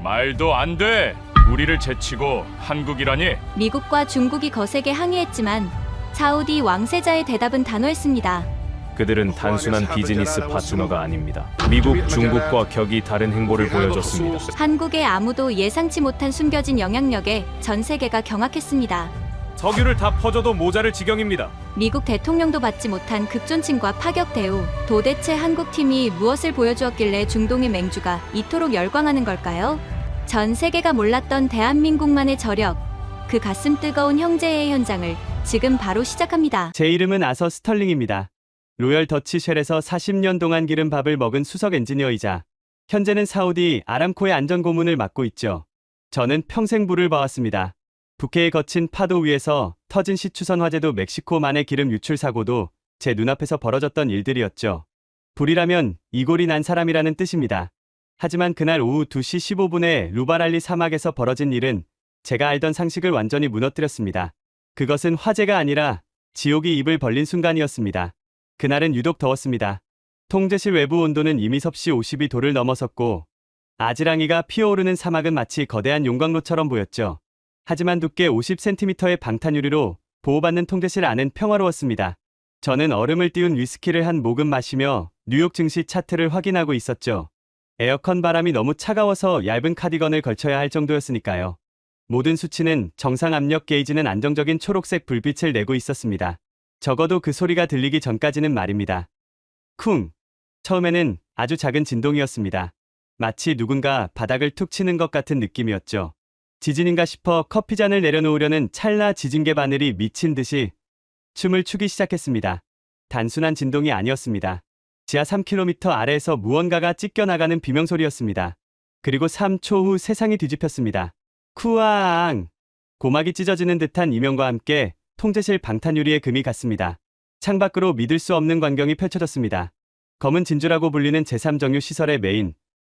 말도 안 돼. 우리를 제치고 한국이라니. 미국과 중국이 거세게 항의했지만 사우디 왕세자의 대답은 단호했습니다. 그들은 단순한 비즈니스 파트너가 아닙니다. 미국, 중국과 격이 다른 행보를 보여줬습니다. 한국의 아무도 예상치 못한 숨겨진 영향력에 전 세계가 경악했습니다. 석유를 다 퍼줘도 모자랄 지경입니다. 미국 대통령도 받지 못한 극존칭과 파격 대우. 도대체 한국팀이 무엇을 보여주었길래 중동의 맹주가 이토록 열광하는 걸까요? 전 세계가 몰랐던 대한민국만의 저력, 그 가슴 뜨거운 형제의 현장을 지금 바로 시작합니다. 제 이름은 아서 스털링입니다. 로열 더치 쉘에서 40년 동안 기른 밥을 먹은 수석 엔지니어이자 현재는 사우디 아람코의 안전 고문을 맡고 있죠. 저는 평생 불을 봐왔습니다. 북해의 거친 파도 위에서 터진 시추선 화재도 멕시코만의 기름 유출 사고도 제 눈앞에서 벌어졌던 일들이었죠. 불이라면 이골이 난 사람이라는 뜻입니다. 하지만 그날 오후 2시 15분에 루바랄리 사막에서 벌어진 일은 제가 알던 상식을 완전히 무너뜨렸습니다. 그것은 화재가 아니라 지옥이 입을 벌린 순간이었습니다. 그날은 유독 더웠습니다. 통제실 외부 온도는 이미 섭씨 52도를 넘어섰고 아지랑이가 피어오르는 사막은 마치 거대한 용광로처럼 보였죠. 하지만 두께 50cm의 방탄유리로 보호받는 통제실 안은 평화로웠습니다. 저는 얼음을 띄운 위스키를 한 모금 마시며 뉴욕 증시 차트를 확인하고 있었죠. 에어컨 바람이 너무 차가워서 얇은 카디건을 걸쳐야 할 정도였으니까요. 모든 수치는 정상 압력 게이지는 안정적인 초록색 불빛을 내고 있었습니다. 적어도 그 소리가 들리기 전까지는 말입니다. 쿵! 처음에는 아주 작은 진동이었습니다. 마치 누군가 바닥을 툭 치는 것 같은 느낌이었죠. 지진인가 싶어 커피잔을 내려놓으려는 찰나 지진계 바늘이 미친 듯이 춤을 추기 시작했습니다. 단순한 진동이 아니었습니다. 지하 3km 아래에서 무언가가 찢겨나가는 비명소리였습니다. 그리고 3초 후 세상이 뒤집혔습니다. 쿠아앙! 고막이 찢어지는 듯한 이명과 함께 통제실 방탄유리에 금이 갔습니다. 창밖으로 믿을 수 없는 광경이 펼쳐졌습니다. 검은 진주라고 불리는 제3정유 시설의 메인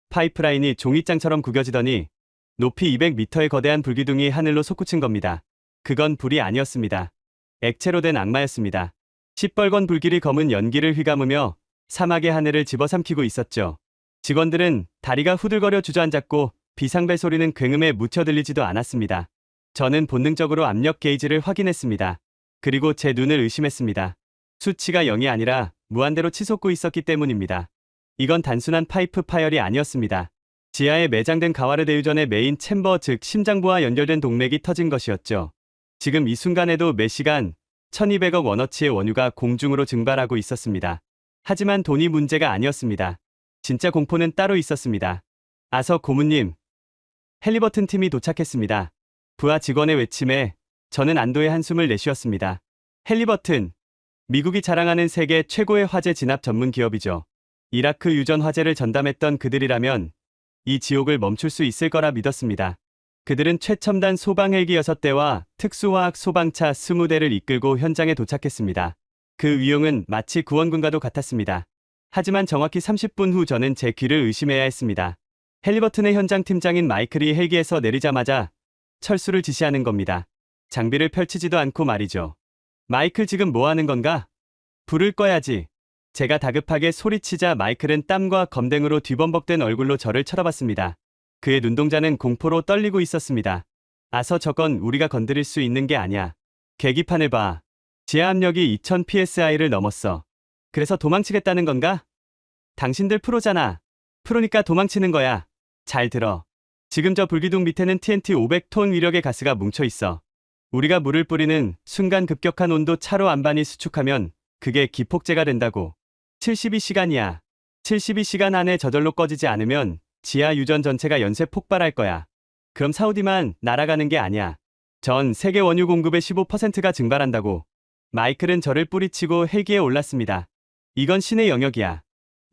파이프라인이 종이장처럼 구겨지더니 높이 200m의 거대한 불기둥이 하늘로 솟구친 겁니다. 그건 불이 아니었습니다. 액체로 된 악마였습니다. 시뻘건 불길이 검은 연기를 휘감으며 사막의 하늘을 집어삼키고 있었죠. 직원들은 다리가 후들거려 주저앉았고 비상벨 소리는 굉음에 묻혀 들리지도 않았습니다. 저는 본능적으로 압력 게이지를 확인했습니다. 그리고 제 눈을 의심했습니다. 수치가 0이 아니라 무한대로 치솟고 있었기 때문입니다. 이건 단순한 파이프 파열이 아니었습니다. 지하에 매장된 가와르 대유전의 메인 챔버 즉 심장부와 연결된 동맥이 터진 것이었죠. 지금 이 순간에도 매시간 1200억 원어치의 원유가 공중으로 증발하고 있었습니다. 하지만 돈이 문제가 아니었습니다. 진짜 공포는 따로 있었습니다. 아서 고문님, 헬리버튼 팀이 도착했습니다. 부하 직원의 외침에 저는 안도의 한숨을 내쉬었습니다. 헬리버튼, 미국이 자랑하는 세계 최고의 화재 진압 전문 기업이죠. 이라크 유전 화재를 전담했던 그들이라면 이 지옥을 멈출 수 있을 거라 믿었습니다. 그들은 최첨단 소방 헬기 6대와 특수화학 소방차 20대를 이끌고 현장에 도착했습니다. 그 위용은 마치 구원군과도 같았습니다. 하지만 정확히 30분 후 저는 제 귀를 의심해야 했습니다. 헬리버튼의 현장 팀장인 마이클이 헬기에서 내리자마자 철수를 지시하는 겁니다. 장비를 펼치지도 않고 말이죠. 마이클 지금 뭐 하는 건가? 불을 꺼야지. 제가 다급하게 소리치자 마이클은 땀과 검댕으로 뒤범벅된 얼굴로 저를 쳐다봤습니다. 그의 눈동자는 공포로 떨리고 있었습니다. 아서 저건 우리가 건드릴 수 있는 게 아니야. 계기판을 봐. 지하 압력이 2000 psi를 넘었어. 그래서 도망치겠다는 건가? 당신들 프로잖아. 프로니까 도망치는 거야. 잘 들어. 지금 저 불기둥 밑에는 TNT 500톤 위력의 가스가 뭉쳐 있어. 우리가 물을 뿌리는 순간 급격한 온도 차로 안반이 수축하면 그게 기폭제가 된다고. 72시간이야. 72시간 안에 저절로 꺼지지 않으면 지하 유전 전체가 연쇄 폭발할 거야. 그럼 사우디만 날아가는 게 아니야. 전 세계 원유 공급의 15%가 증발한다고. 마이클은 저를 뿌리치고 헬기에 올랐습니다. 이건 신의 영역이야.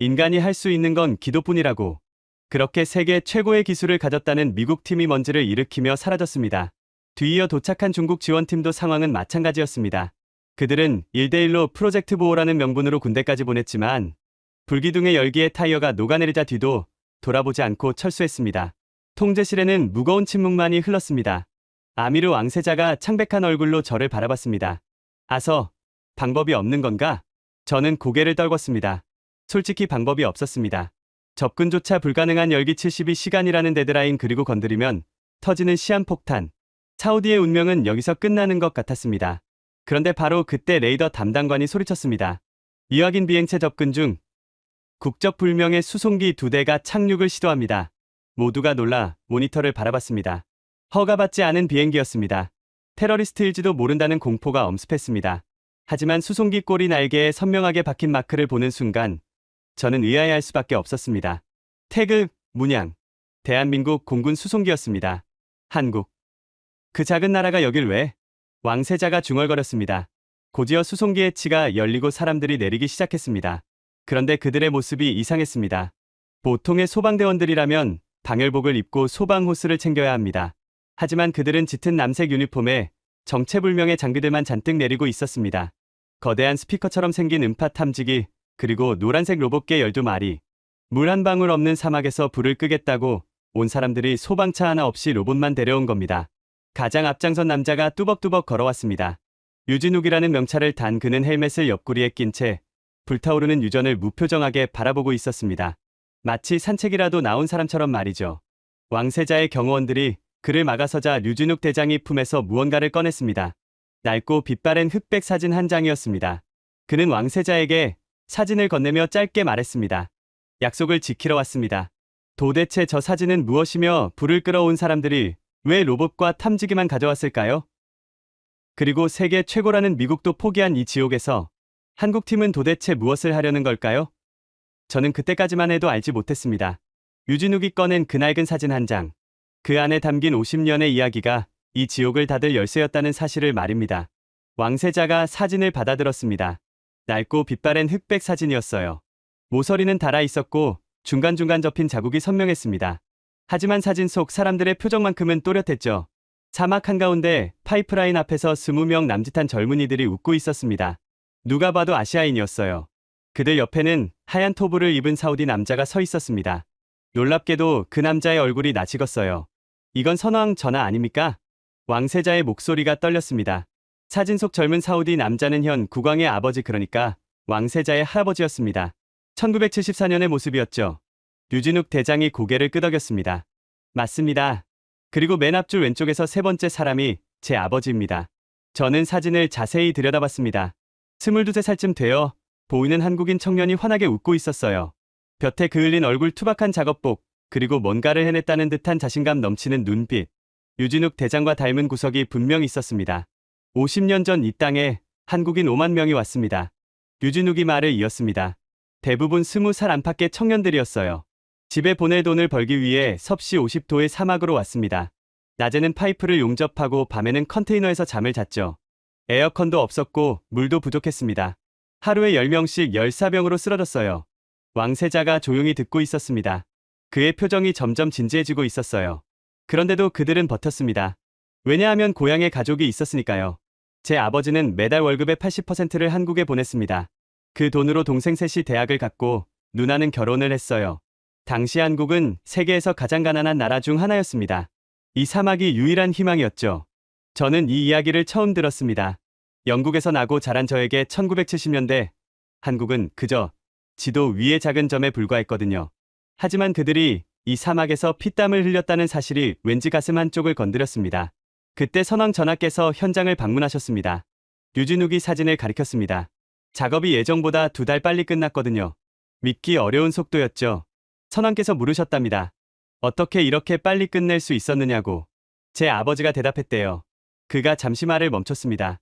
인간이 할 수 있는 건 기도뿐이라고. 그렇게 세계 최고의 기술을 가졌다는 미국 팀이 먼지를 일으키며 사라졌습니다. 뒤이어 도착한 중국 지원팀도 상황은 마찬가지였습니다. 그들은 1대1로 프로젝트 보호라는 명분으로 군대까지 보냈지만 불기둥의 열기에 타이어가 녹아내리자 뒤도 돌아보지 않고 철수했습니다. 통제실에는 무거운 침묵만이 흘렀습니다. 아미르 왕세자가 창백한 얼굴로 저를 바라봤습니다. 아서, 방법이 없는 건가? 저는 고개를 떨궜습니다. 솔직히 방법이 없었습니다. 접근조차 불가능한 열기 72시간이라는 데드라인 그리고 건드리면 터지는 시한폭탄. 사우디의 운명은 여기서 끝나는 것 같았습니다. 그런데 바로 그때 레이더 담당관이 소리쳤습니다. 미확인 비행체 접근 중. 국적불명의 수송기 2대가 착륙을 시도합니다. 모두가 놀라 모니터를 바라봤습니다. 허가받지 않은 비행기였습니다. 테러리스트일지도 모른다는 공포가 엄습했습니다. 하지만 수송기 꼬리 날개에 선명하게 박힌 마크를 보는 순간 저는 의아해할 수밖에 없었습니다. 태그, 문양. 대한민국 공군 수송기였습니다. 한국. 그 작은 나라가 여길 왜? 왕세자가 중얼거렸습니다. 곧이어 수송기의 치가 열리고 사람들이 내리기 시작했습니다. 그런데 그들의 모습이 이상했습니다. 보통의 소방대원들이라면 방열복을 입고 소방호스를 챙겨야 합니다. 하지만 그들은 짙은 남색 유니폼에 정체불명의 장비들만 잔뜩 내리고 있었습니다. 거대한 스피커처럼 생긴 음파 탐지기, 그리고 노란색 로봇개 12마리. 물 한 방울 없는 사막에서 불을 끄겠다고 온 사람들이 소방차 하나 없이 로봇만 데려온 겁니다. 가장 앞장선 남자가 뚜벅뚜벅 걸어왔습니다. 유진욱이라는 명찰을 단 그는 헬멧을 옆구리에 낀 채 불타오르는 유전을 무표정하게 바라보고 있었습니다. 마치 산책이라도 나온 사람처럼 말이죠. 왕세자의 경호원들이 그를 막아서자 류진욱 대장이 품에서 무언가를 꺼냈습니다. 낡고 빛바랜 흑백 사진 한 장이었습니다. 그는 왕세자에게 사진을 건네며 짧게 말했습니다. 약속을 지키러 왔습니다. 도대체 저 사진은 무엇이며 불을 끌어온 사람들이 왜 로봇과 탐지기만 가져왔을까요? 그리고 세계 최고라는 미국도 포기한 이 지옥에서 한국팀은 도대체 무엇을 하려는 걸까요? 저는 그때까지만 해도 알지 못했습니다. 유진욱이 꺼낸 그 낡은 사진 한 장. 그 안에 담긴 50년의 이야기가 이 지옥을 닫을 열쇠였다는 사실을 말입니다. 왕세자가 사진을 받아들었습니다. 낡고 빛바랜 흑백 사진이었어요. 모서리는 닳아 있었고 중간중간 접힌 자국이 선명했습니다. 하지만 사진 속 사람들의 표정만큼은 또렷했죠. 사막 한가운데 파이프라인 앞에서 20명 남짓한 젊은이들이 웃고 있었습니다. 누가 봐도 아시아인이었어요. 그들 옆에는 하얀 토브를 입은 사우디 남자가 서 있었습니다. 놀랍게도 그 남자의 얼굴이 낯익었어요. 이건 선왕 전하 아닙니까? 왕세자의 목소리가 떨렸습니다. 사진 속 젊은 사우디 남자는 현 국왕의 아버지, 그러니까 왕세자의 할아버지였습니다. 1974년의 모습이었죠. 류진욱 대장이 고개를 끄덕였습니다. 맞습니다. 그리고 맨 앞줄 왼쪽에서 세 번째 사람이 제 아버지입니다. 저는 사진을 자세히 들여다봤습니다. 22살쯤 되어 보이는 한국인 청년이 환하게 웃고 있었어요. 볕에 그을린 얼굴, 투박한 작업복, 그리고 뭔가를 해냈다는 듯한 자신감 넘치는 눈빛. 류진욱 대장과 닮은 구석이 분명 있었습니다. 50년 전 이 땅에 한국인 5만 명이 왔습니다. 류진욱이 말을 이었습니다. 대부분 20살 안팎의 청년들이었어요. 집에 보낼 돈을 벌기 위해 섭씨 50도의 사막으로 왔습니다. 낮에는 파이프를 용접하고 밤에는 컨테이너에서 잠을 잤죠. 에어컨도 없었고 물도 부족했습니다. 하루에 10명씩 열사병으로 쓰러졌어요. 왕세자가 조용히 듣고 있었습니다. 그의 표정이 점점 진지해지고 있었어요. 그런데도 그들은 버텼습니다. 왜냐하면 고향에 가족이 있었으니까요. 제 아버지는 매달 월급의 80%를 한국에 보냈습니다. 그 돈으로 동생 셋이 대학을 갔고 누나는 결혼을 했어요. 당시 한국은 세계에서 가장 가난한 나라 중 하나였습니다. 이 사막이 유일한 희망이었죠. 저는 이 이야기를 처음 들었습니다. 영국에서 나고 자란 저에게 1970년대 한국은 그저 지도 위의 작은 점에 불과했거든요. 하지만 그들이 이 사막에서 피땀을 흘렸다는 사실이 왠지 가슴 한쪽을 건드렸습니다. 그때 선왕 전하께서 현장을 방문하셨습니다. 류진욱이 사진을 가리켰습니다. 작업이 예정보다 2달 빨리 끝났거든요. 믿기 어려운 속도였죠. 선왕께서 물으셨답니다. 어떻게 이렇게 빨리 끝낼 수 있었느냐고. 제 아버지가 대답했대요. 그가 잠시 말을 멈췄습니다.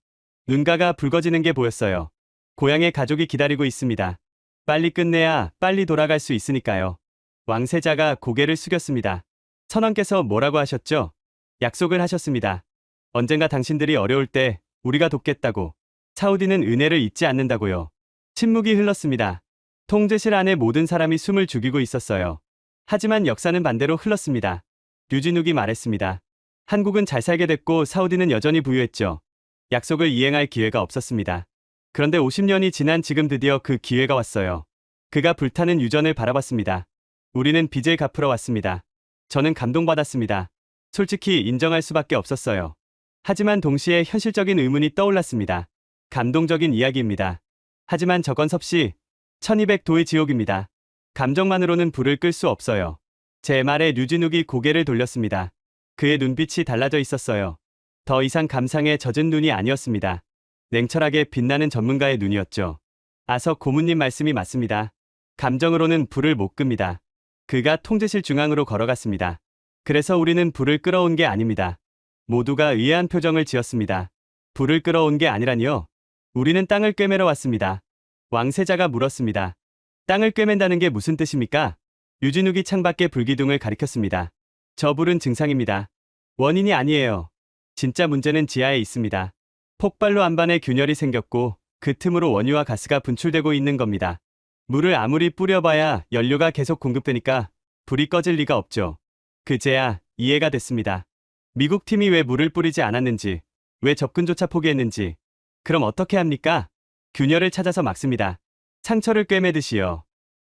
눈가가 붉어지는 게 보였어요. 고향에 가족이 기다리고 있습니다. 빨리 끝내야 빨리 돌아갈 수 있으니까요. 왕세자가 고개를 숙였습니다. 선왕께서 뭐라고 하셨죠? 약속을 하셨습니다. 언젠가 당신들이 어려울 때 우리가 돕겠다고. 사우디는 은혜를 잊지 않는다고요. 침묵이 흘렀습니다. 통제실 안에 모든 사람이 숨을 죽이고 있었어요. 하지만 역사는 반대로 흘렀습니다. 류진욱이 말했습니다. 한국은 잘 살게 됐고 사우디는 여전히 부유했죠. 약속을 이행할 기회가 없었습니다. 그런데 50년이 지난 지금 드디어 그 기회가 왔어요. 그가 불타는 유전을 바라봤습니다. 우리는 빚을 갚으러 왔습니다. 저는 감동받았습니다. 솔직히 인정할 수밖에 없었어요. 하지만 동시에 현실적인 의문이 떠올랐습니다. 감동적인 이야기입니다. 하지만 저건 섭씨 1200도의 지옥입니다. 감정만으로는 불을 끌 수 없어요. 제 말에 류진욱이 고개를 돌렸습니다. 그의 눈빛이 달라져 있었어요. 더 이상 감상에 젖은 눈이 아니었습니다. 냉철하게 빛나는 전문가의 눈이었죠. 아석 고문님 말씀이 맞습니다. 감정으로는 불을 못 끕니다. 그가 통제실 중앙으로 걸어갔습니다. 그래서 우리는 불을 끌어온 게 아닙니다. 모두가 의아한 표정을 지었습니다. 불을 끌어온 게 아니라니요. 우리는 땅을 꿰매러 왔습니다. 왕세자가 물었습니다. 땅을 꿰맨다는 게 무슨 뜻입니까? 유진욱이 창밖에 불기둥을 가리켰습니다. 저 불은 증상입니다. 원인이 아니에요. 진짜 문제는 지하에 있습니다. 폭발로 안반에 균열이 생겼고 그 틈으로 원유와 가스가 분출되고 있는 겁니다. 물을 아무리 뿌려봐야 연료가 계속 공급되니까 불이 꺼질 리가 없죠. 그제야 이해가 됐습니다. 미국 팀이 왜 물을 뿌리지 않았는지, 왜 접근조차 포기했는지. 그럼 어떻게 합니까? 균열을 찾아서 막습니다. 상처를 꿰매듯이요.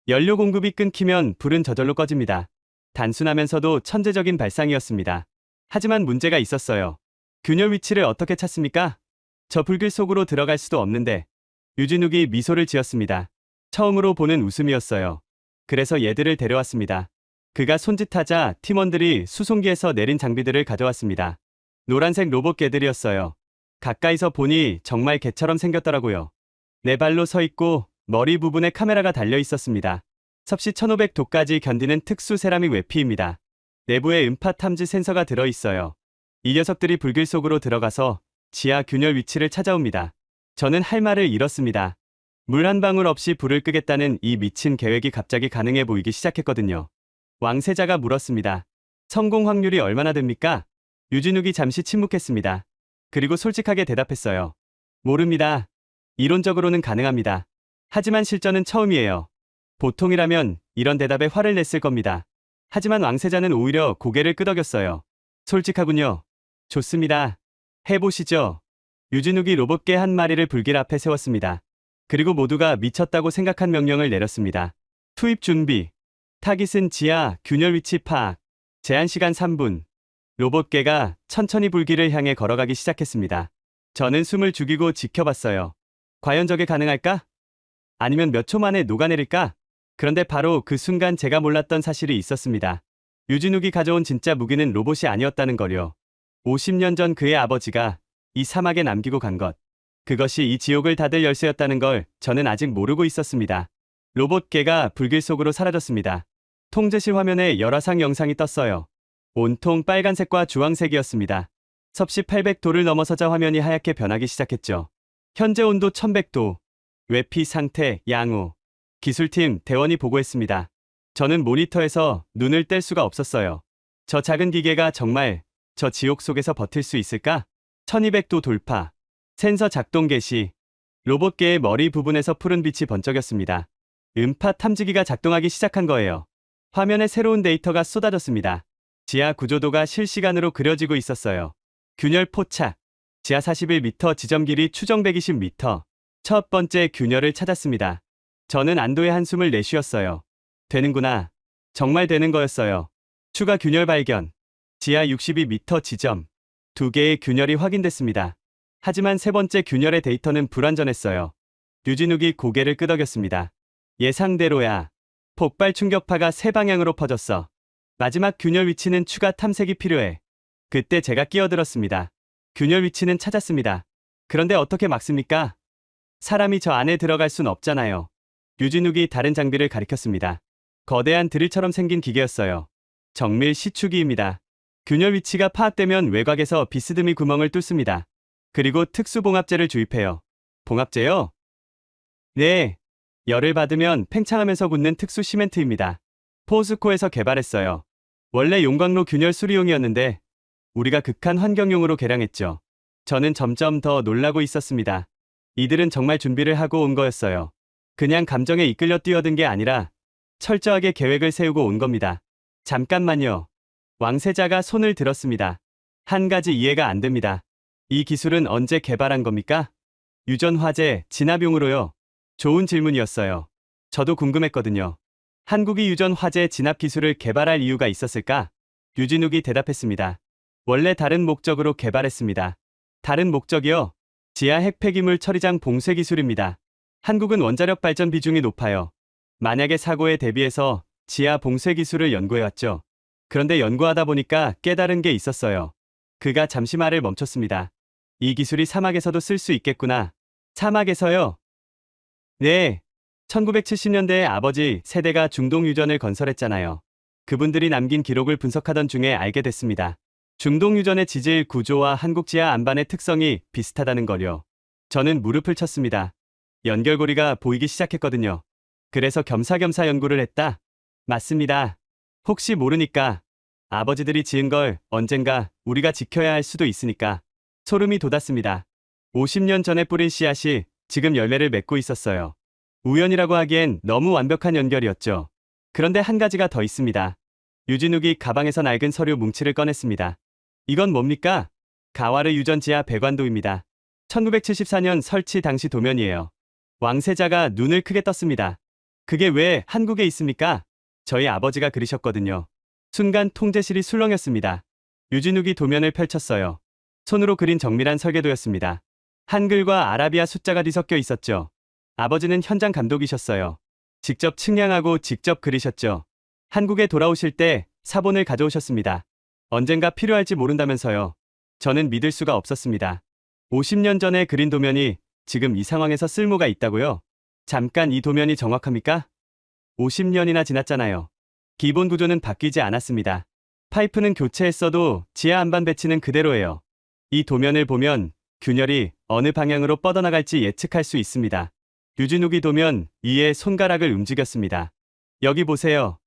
연료 공급이 끊기면 불은 저절로 꺼집니다. 단순하면서도 천재적인 발상이었습니다. 하지만 문제가 있었어요. 균열 위치를 어떻게 찾습니까? 저 불길 속으로 들어갈 수도 없는데. 유진욱이 미소를 지었습니다. 처음으로 보는 웃음이었어요. 그래서 얘들을 데려왔습니다. 그가 손짓하자 팀원들이 수송기에서 내린 장비들을 가져왔습니다. 노란색 로봇 개들이었어요. 가까이서 보니 정말 개처럼 생겼더라고요. 네 발로 서 있고 머리 부분에 카메라가 달려 있었습니다. 섭씨 1500도까지 견디는 특수 세라믹 외피입니다. 내부에 음파 탐지 센서가 들어 있어요. 이 녀석들이 불길 속으로 들어가서 지하 균열 위치를 찾아옵니다. 저는 할 말을 잃었습니다. 물 한 방울 없이 불을 끄겠다는 이 미친 계획이 갑자기 가능해 보이기 시작했거든요. 왕세자가 물었습니다. 성공 확률이 얼마나 됩니까? 유진욱이 잠시 침묵했습니다. 그리고 솔직하게 대답했어요. 모릅니다. 이론적으로는 가능합니다. 하지만 실전은 처음이에요. 보통이라면 이런 대답에 화를 냈을 겁니다. 하지만 왕세자는 오히려 고개를 끄덕였어요. 솔직하군요. 좋습니다. 해보시죠. 유진욱이 로봇개 한 마리를 불길 앞에 세웠습니다. 그리고 모두가 미쳤다고 생각한 명령을 내렸습니다. 투입 준비. 타깃은 지하 균열 위치 파악. 제한 시간 3분. 로봇개가 천천히 불길을 향해 걸어가기 시작했습니다. 저는 숨을 죽이고 지켜봤어요. 과연 저게 가능할까? 아니면 몇 초 만에 녹아내릴까? 그런데 바로 그 순간 제가 몰랐던 사실이 있었습니다. 유진욱이 가져온 진짜 무기는 로봇이 아니었다는 거요. 50년 전 그의 아버지가 이 사막에 남기고 간 것. 그것이 이 지옥을 닫을 열쇠였다는 걸 저는 아직 모르고 있었습니다. 로봇개가 불길 속으로 사라졌습니다. 통제실 화면에 열화상 영상이 떴어요. 온통 빨간색과 주황색이었습니다. 섭씨 800도를 넘어서자 화면이 하얗게 변하기 시작했죠. 현재 온도 1100도. 외피 상태 양호. 기술팀 대원이 보고했습니다. 저는 모니터에서 눈을 뗄 수가 없었어요. 저 작은 기계가 정말 저 지옥 속에서 버틸 수 있을까? 1200도 돌파. 센서 작동 개시. 로봇개의 머리 부분에서 푸른 빛이 번쩍였습니다. 음파 탐지기가 작동하기 시작한 거예요. 화면에 새로운 데이터가 쏟아졌습니다. 지하 구조도가 실시간으로 그려지고 있었어요. 균열 포착. 지하 41m 지점 길이 추정 120m. 첫 번째 균열을 찾았습니다. 저는 안도의 한숨을 내쉬었어요. 되는구나. 정말 되는 거였어요. 추가 균열 발견. 지하 62m 지점. 2개의 균열이 확인됐습니다. 하지만 세 번째 균열의 데이터는 불완전했어요. 유진욱이 고개를 끄덕였습니다. 예상대로야. 폭발 충격파가 세 방향으로 퍼졌어. 마지막 균열 위치는 추가 탐색이 필요해. 그때 제가 끼어들었습니다. 균열 위치는 찾았습니다. 그런데 어떻게 막습니까? 사람이 저 안에 들어갈 순 없잖아요. 유진욱이 다른 장비를 가리켰습니다. 거대한 드릴처럼 생긴 기계였어요. 정밀 시추기입니다. 균열 위치가 파악되면 외곽에서 비스듬히 구멍을 뚫습니다. 그리고 특수 봉합제를 주입해요. 봉합제요? 네. 열을 받으면 팽창하면서 굳는 특수 시멘트입니다. 포스코에서 개발했어요. 원래 용광로 균열 수리용이었는데 우리가 극한 환경용으로 개량했죠. 저는 점점 더 놀라고 있었습니다. 이들은 정말 준비를 하고 온 거였어요. 그냥 감정에 이끌려 뛰어든 게 아니라 철저하게 계획을 세우고 온 겁니다. 잠깐만요. 왕세자가 손을 들었습니다. 한 가지 이해가 안 됩니다. 이 기술은 언제 개발한 겁니까? 유전 화재, 진압용으로요. 좋은 질문이었어요. 저도 궁금했거든요. 한국이 유전 화재 진압 기술을 개발할 이유가 있었을까? 유진욱이 대답했습니다. 원래 다른 목적으로 개발했습니다. 다른 목적이요? 지하 핵폐기물 처리장 봉쇄 기술입니다. 한국은 원자력 발전 비중이 높아요. 만약에 사고에 대비해서 지하 봉쇄 기술을 연구해왔죠. 그런데 연구하다 보니까 깨달은 게 있었어요. 그가 잠시 말을 멈췄습니다. 이 기술이 사막에서도 쓸 수 있겠구나. 사막에서요? 네. 1970년대에 아버지 세대가 중동 유전을 건설했잖아요. 그분들이 남긴 기록을 분석하던 중에 알게 됐습니다. 중동 유전의 지질 구조와 한국 지하 안반의 특성이 비슷하다는 걸요. 저는 무릎을 쳤습니다. 연결고리가 보이기 시작했거든요. 그래서 겸사겸사 연구를 했다. 맞습니다. 혹시 모르니까 아버지들이 지은 걸 언젠가 우리가 지켜야 할 수도 있으니까 소름이 돋았습니다. 50년 전에 뿌린 씨앗이 지금 열매를 맺고 있었어요. 우연이라고 하기엔 너무 완벽한 연결이었죠. 그런데 한 가지가 더 있습니다. 유진욱이 가방에서 낡은 서류 뭉치를 꺼냈습니다. 이건 뭡니까? 가와르 유전 지하 배관도입니다. 1974년 설치 당시 도면이에요. 왕세자가 눈을 크게 떴습니다. 그게 왜 한국에 있습니까? 저희 아버지가 그리셨거든요. 순간 통제실이 술렁였습니다. 유진욱이 도면을 펼쳤어요. 손으로 그린 정밀한 설계도였습니다. 한글과 아라비아 숫자가 뒤섞여 있었죠. 아버지는 현장 감독이셨어요. 직접 측량하고 직접 그리셨죠. 한국에 돌아오실 때 사본을 가져오셨습니다. 언젠가 필요할지 모른다면서요. 저는 믿을 수가 없었습니다. 50년 전에 그린 도면이 지금 이 상황에서 쓸모가 있다고요? 잠깐 이 도면이 정확합니까? 50년이나 지났잖아요. 기본 구조는 바뀌지 않았습니다. 파이프는 교체했어도 지하 안반 배치는 그대로예요. 이 도면을 보면 균열이 어느 방향으로 뻗어나갈지 예측할 수 있습니다. 유진욱이 도면 위에 손가락을 움직였습니다. 여기 보세요.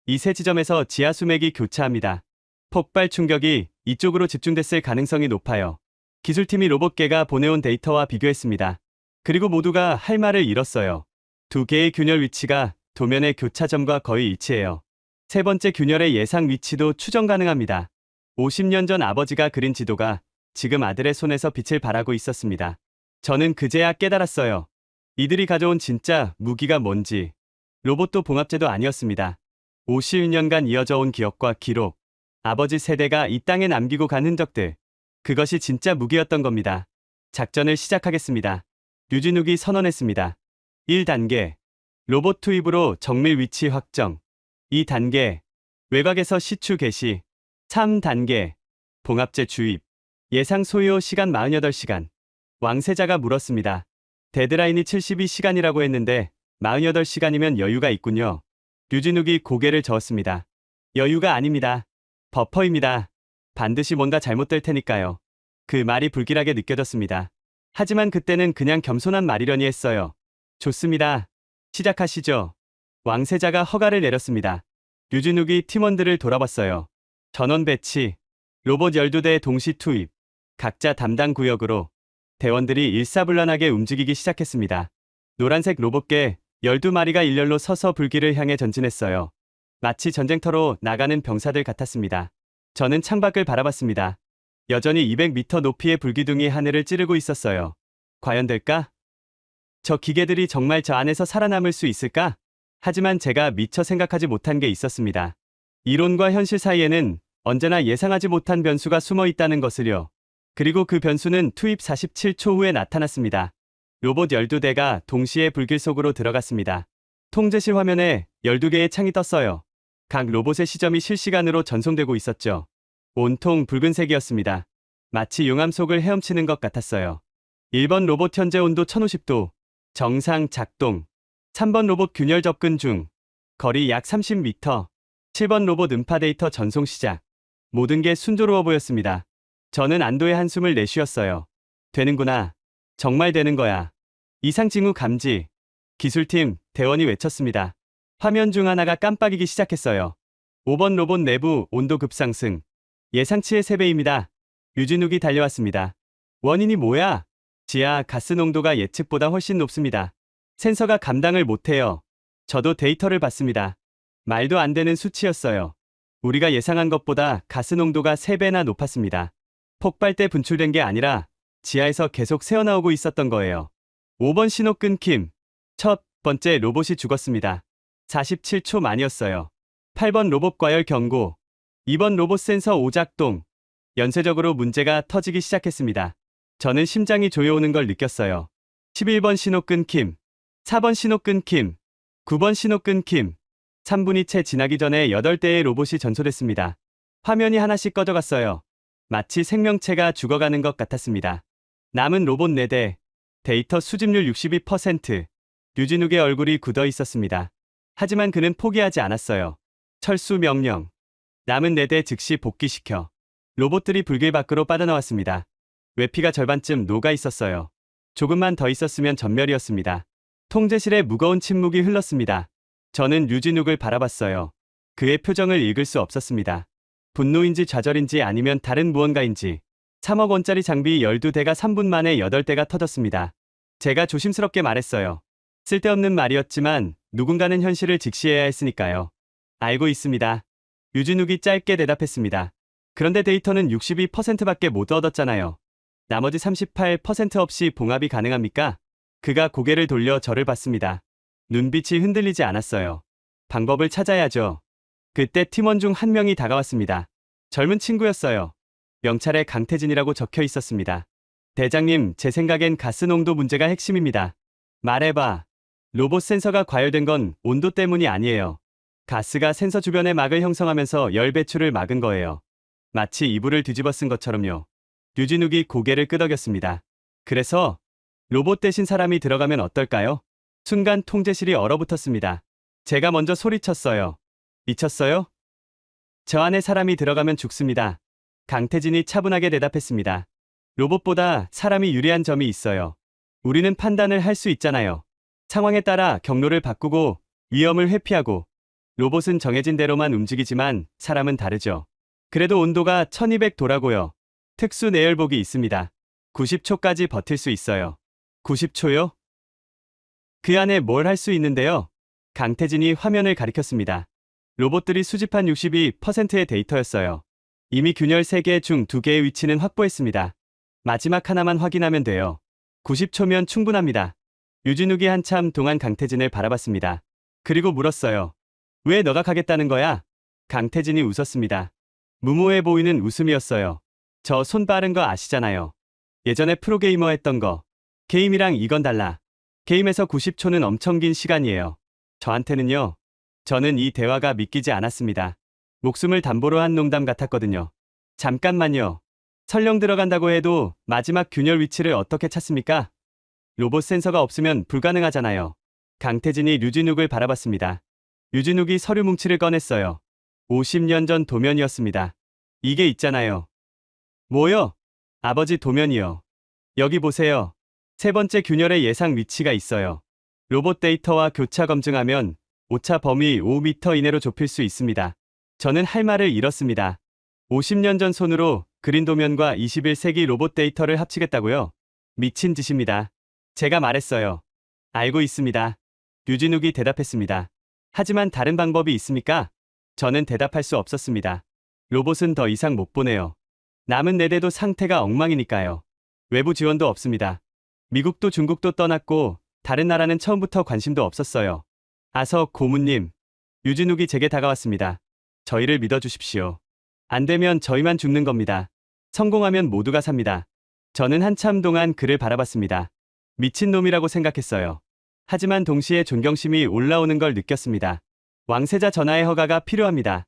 이 세 지점에서 지하 수맥이 교차합니다. 폭발 충격이 이쪽으로 집중됐을 가능성이 높아요. 기술팀이 로봇계가 보내온 데이터와 비교했습니다. 그리고 모두가 할 말을 잃었어요. 두 개의 균열 위치가 도면의 교차점과 거의 일치해요. 세 번째 균열의 예상 위치도 추정 가능합니다. 50년 전 아버지가 그린 지도가 지금 아들의 손에서 빛을 발하고 있었습니다. 저는 그제야 깨달았어요. 이들이 가져온 진짜 무기가 뭔지. 로봇도 봉합제도 아니었습니다. 51년간 이어져 온 기억과 기록. 아버지 세대가 이 땅에 남기고 간 흔적들. 그것이 진짜 무기였던 겁니다. 작전을 시작하겠습니다. 유진욱이 선언했습니다. 1단계. 로봇 투입으로 정밀 위치 확정. 2단계. 외곽에서 시추 개시. 3단계. 봉합제 주입. 예상 소요 시간 48시간. 왕세자가 물었습니다. 데드라인이 72시간이라고 했는데 48시간이면 여유가 있군요. 유진욱이 고개를 저었습니다. 여유가 아닙니다. 버퍼입니다. 반드시 뭔가 잘못될 테니까요. 그 말이 불길하게 느껴졌습니다. 하지만 그때는 그냥 겸손한 말이려니 했어요. 좋습니다. 시작하시죠. 왕세자가 허가를 내렸습니다. 유진욱이 팀원들을 돌아봤어요. 전원 배치, 로봇 12대 동시 투입, 각자 담당 구역으로 대원들이 일사불란하게 움직이기 시작했습니다. 노란색 로봇계 12마리가 일렬로 서서 불길을 향해 전진했어요. 마치 전쟁터로 나가는 병사들 같았습니다. 저는 창밖을 바라봤습니다. 여전히 200m 높이의 불기둥이 하늘을 찌르고 있었어요. 과연 될까? 저 기계들이 정말 저 안에서 살아남을 수 있을까? 하지만 제가 미처 생각하지 못한 게 있었습니다. 이론과 현실 사이에는 언제나 예상하지 못한 변수가 숨어 있다는 것을요. 그리고 그 변수는 투입 47초 후에 나타났습니다. 로봇 12대가 동시에 불길 속으로 들어갔습니다. 통제실 화면에 12개의 창이 떴어요. 각 로봇의 시점이 실시간으로 전송되고 있었죠. 온통 붉은색이었습니다. 마치 용암 속을 헤엄치는 것 같았어요. 1번 로봇 현재 온도 1050도. 정상 작동. 3번 로봇 균열 접근 중. 거리 약 30m. 7번 로봇 음파 데이터 전송 시작. 모든 게 순조로워 보였습니다. 저는 안도의 한숨을 내쉬었어요. 되는구나. 정말 되는 거야. 이상 징후 감지. 기술팀, 대원이 외쳤습니다. 화면 중 하나가 깜빡이기 시작했어요. 5번 로봇 내부 온도 급상승. 예상치의 3배입니다. 유진욱이 달려왔습니다. 원인이 뭐야? 지하 가스 농도가 예측보다 훨씬 높습니다. 센서가 감당을 못해요. 저도 데이터를 봤습니다. 말도 안 되는 수치였어요. 우리가 예상한 것보다 가스 농도가 3배나 높았습니다. 폭발 때 분출된 게 아니라 지하에서 계속 새어나오고 있었던 거예요. 5번 신호 끊김. 첫 번째 로봇이 죽었습니다. 47초 만이었어요. 8번 로봇 과열 경고. 2번 로봇 센서 오작동. 연쇄적으로 문제가 터지기 시작했습니다. 저는 심장이 조여오는 걸 느꼈어요. 11번 신호 끊김. 4번 신호 끊김. 9번 신호 끊김. 3분이 채 지나기 전에 8대의 로봇이 전소됐습니다. 화면이 하나씩 꺼져갔어요. 마치 생명체가 죽어가는 것 같았습니다. 남은 로봇 4대. 데이터 수집률 62%. 류진욱의 얼굴이 굳어 있었습니다. 하지만 그는 포기하지 않았어요. 철수 명령. 남은 4대 즉시 복귀시켜. 로봇들이 불길 밖으로 빠져나왔습니다. 외피가 절반쯤 녹아 있었어요. 조금만 더 있었으면 전멸이었습니다. 통제실에 무거운 침묵이 흘렀습니다. 저는 류진욱을 바라봤어요. 그의 표정을 읽을 수 없었습니다. 분노인지 좌절인지 아니면 다른 무언가인지. 3억 원짜리 장비 12대가 3분 만에 8대가 터졌습니다. 제가 조심스럽게 말했어요. 쓸데없는 말이었지만 누군가는 현실을 직시해야 했으니까요. 알고 있습니다. 류진욱이 짧게 대답했습니다. 그런데 데이터는 62%밖에 못 얻었잖아요. 나머지 38% 없이 봉합이 가능합니까? 그가 고개를 돌려 저를 봤습니다. 눈빛이 흔들리지 않았어요. 방법을 찾아야죠. 그때 팀원 중 한 명이 다가왔습니다. 젊은 친구였어요. 명찰에 강태진이라고 적혀 있었습니다. 대장님, 제 생각엔 가스 농도 문제가 핵심입니다. 말해봐. 로봇 센서가 과열된 건 온도 때문이 아니에요. 가스가 센서 주변에 막을 형성하면서 열 배출을 막은 거예요. 마치 이불을 뒤집어 쓴 것처럼요. 류진욱이 고개를 끄덕였습니다. 그래서 로봇 대신 사람이 들어가면 어떨까요? 순간 통제실이 얼어붙었습니다. 제가 먼저 소리쳤어요. 미쳤어요? 저 안에 사람이 들어가면 죽습니다. 강태진이 차분하게 대답했습니다. 로봇보다 사람이 유리한 점이 있어요. 우리는 판단을 할 수 있잖아요. 상황에 따라 경로를 바꾸고 위험을 회피하고. 로봇은 정해진 대로만 움직이지만 사람은 다르죠. 그래도 온도가 1200도라고요. 특수 내열복이 있습니다. 90초까지 버틸 수 있어요. 90초요? 그 안에 뭘 할 수 있는데요? 강태진이 화면을 가리켰습니다. 로봇들이 수집한 62%의 데이터였어요. 이미 균열 3개 중 2개의 위치는 확보했습니다. 마지막 하나만 확인하면 돼요. 90초면 충분합니다. 류진욱이 한참 동안 강태진을 바라봤습니다. 그리고 물었어요. 왜 너가 가겠다는 거야? 강태진이 웃었습니다. 무모해 보이는 웃음이었어요. 저 손 빠른 거 아시잖아요. 예전에 프로게이머 했던 거. 게임이랑 이건 달라. 게임에서 90초는 엄청 긴 시간이에요. 저한테는요. 저는 이 대화가 믿기지 않았습니다. 목숨을 담보로 한 농담 같았거든요. 잠깐만요. 설령 들어간다고 해도 마지막 균열 위치를 어떻게 찾습니까? 로봇 센서가 없으면 불가능하잖아요. 강태진이 류진욱을 바라봤습니다. 류진욱이 서류 뭉치를 꺼냈어요. 50년 전 도면이었습니다. 이게 있잖아요. 뭐요? 아버지 도면이요. 여기 보세요. 3번째 균열의 예상 위치가 있어요. 로봇 데이터와 교차 검증하면 오차 범위 5m 이내로 좁힐 수 있습니다. 저는 할 말을 잃었습니다. 50년 전 손으로 그린 도면과 21세기 로봇 데이터를 합치겠다고요? 미친 짓입니다. 제가 말했어요. 알고 있습니다. 류진욱이 대답했습니다. 하지만 다른 방법이 있습니까? 저는 대답할 수 없었습니다. 로봇은 더 이상 못 보내요. 남은 4대도 상태가 엉망이니까요. 외부 지원도 없습니다. 미국도 중국도 떠났고 다른 나라는 처음부터 관심도 없었어요. 아서 고문님. 류진욱이 제게 다가왔습니다. 저희를 믿어주십시오. 안 되면 저희만 죽는 겁니다. 성공하면 모두가 삽니다. 저는 한참 동안 그를 바라봤습니다. 미친놈이라고 생각했어요. 하지만 동시에 존경심이 올라오는 걸 느꼈습니다. 왕세자 전하의 허가가 필요합니다.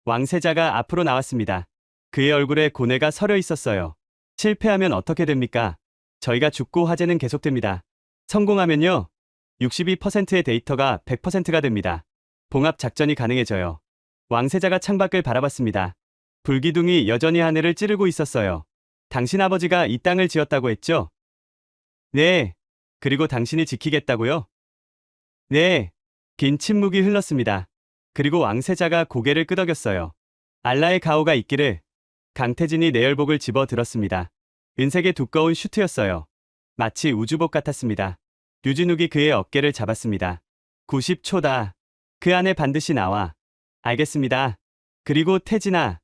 왕세자가 앞으로 나왔습니다. 그의 얼굴에 고뇌가 서려 있었어요. 실패하면 어떻게 됩니까? 저희가 죽고 화재는 계속됩니다. 성공하면요. 62%의 데이터가 100%가 됩니다. 봉합 작전이 가능해져요. 왕세자가 창밖을 바라봤습니다. 불기둥이 여전히 하늘을 찌르고 있었어요. 당신 아버지가 이 땅을 지었다고 했죠? 네. 그리고 당신이 지키겠다고요? 네. 긴 침묵이 흘렀습니다. 그리고 왕세자가 고개를 끄덕였어요. 알라의 가호가 있기를. 강태진이 내열복을 집어 들었습니다. 은색의 두꺼운 슈트였어요. 마치 우주복 같았습니다. 류진욱이 그의 어깨를 잡았습니다. 90초다. 그 안에 반드시 나와. 알겠습니다. 그리고 태진아.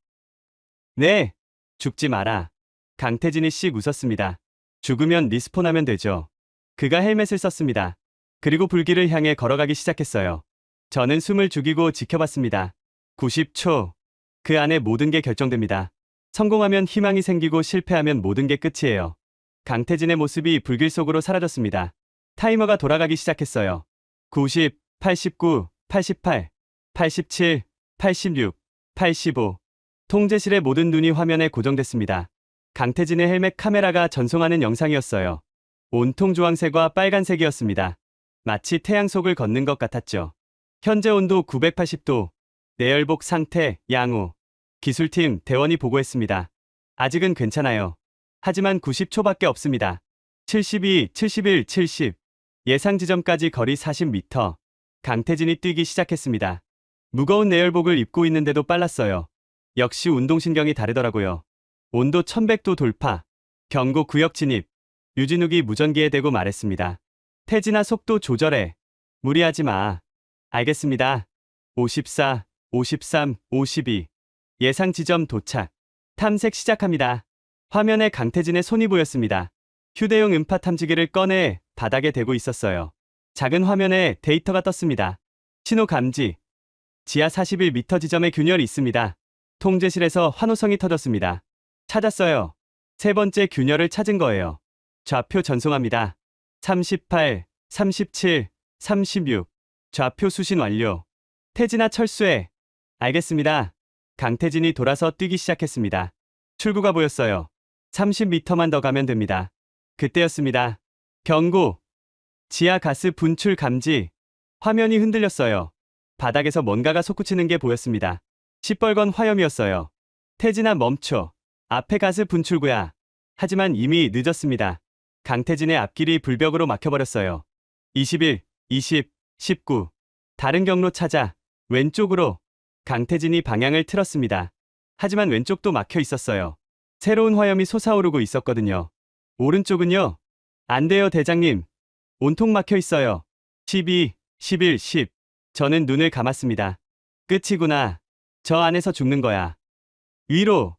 네. 죽지 마라. 강태진이 씩 웃었습니다. 죽으면 리스폰하면 되죠. 그가 헬멧을 썼습니다. 그리고 불길을 향해 걸어가기 시작했어요. 저는 숨을 죽이고 지켜봤습니다. 90초. 그 안에 모든 게 결정됩니다. 성공하면 희망이 생기고 실패하면 모든 게 끝이에요. 강태진의 모습이 불길 속으로 사라졌습니다. 타이머가 돌아가기 시작했어요. 90, 89, 88, 87, 86, 85. 통제실의 모든 눈이 화면에 고정됐습니다. 강태진의 헬멧 카메라가 전송하는 영상이었어요. 온통 주황색과 빨간색이었습니다. 마치 태양 속을 걷는 것 같았죠. 현재 온도 980도, 내열복 상태, 양호. 기술팀 대원이 보고했습니다. 아직은 괜찮아요. 하지만 90초밖에 없습니다. 72, 71, 70. 예상 지점까지 거리 40m. 강태진이 뛰기 시작했습니다. 무거운 내열복을 입고 있는데도 빨랐어요. 역시 운동신경이 다르더라고요. 온도 1100도 돌파. 경고 구역 진입. 유진욱이 무전기에 대고 말했습니다. 태진아 속도 조절해. 무리하지 마. 알겠습니다. 54, 53, 52. 예상 지점 도착. 탐색 시작합니다. 화면에 강태진의 손이 보였습니다. 휴대용 음파 탐지기를 꺼내 바닥에 대고 있었어요. 작은 화면에 데이터가 떴습니다. 신호 감지. 지하 41m 지점에 균열이 있습니다. 통제실에서 환호성이 터졌습니다. 찾았어요. 세 번째 균열을 찾은 거예요. 좌표 전송합니다. 38, 37, 36. 좌표 수신 완료. 태진아 철수해. 알겠습니다. 강태진이 돌아서 뛰기 시작했습니다. 출구가 보였어요. 30m만 더 가면 됩니다. 그때였습니다. 경고. 지하 가스 분출 감지. 화면이 흔들렸어요. 바닥에서 뭔가가 솟구치는 게 보였습니다. 시뻘건 화염이었어요. 태진아 멈춰. 앞에 가스 분출구야. 하지만 이미 늦었습니다. 강태진의 앞길이 불벽으로 막혀버렸어요. 21, 20, 19. 다른 경로 찾아. 왼쪽으로. 강태진이 방향을 틀었습니다. 하지만 왼쪽도 막혀 있었어요. 새로운 화염이 솟아오르고 있었거든요. 오른쪽은요? 안 돼요, 대장님. 온통 막혀 있어요. 12, 11, 10. 저는 눈을 감았습니다. 끝이구나. 저 안에서 죽는 거야. 위로.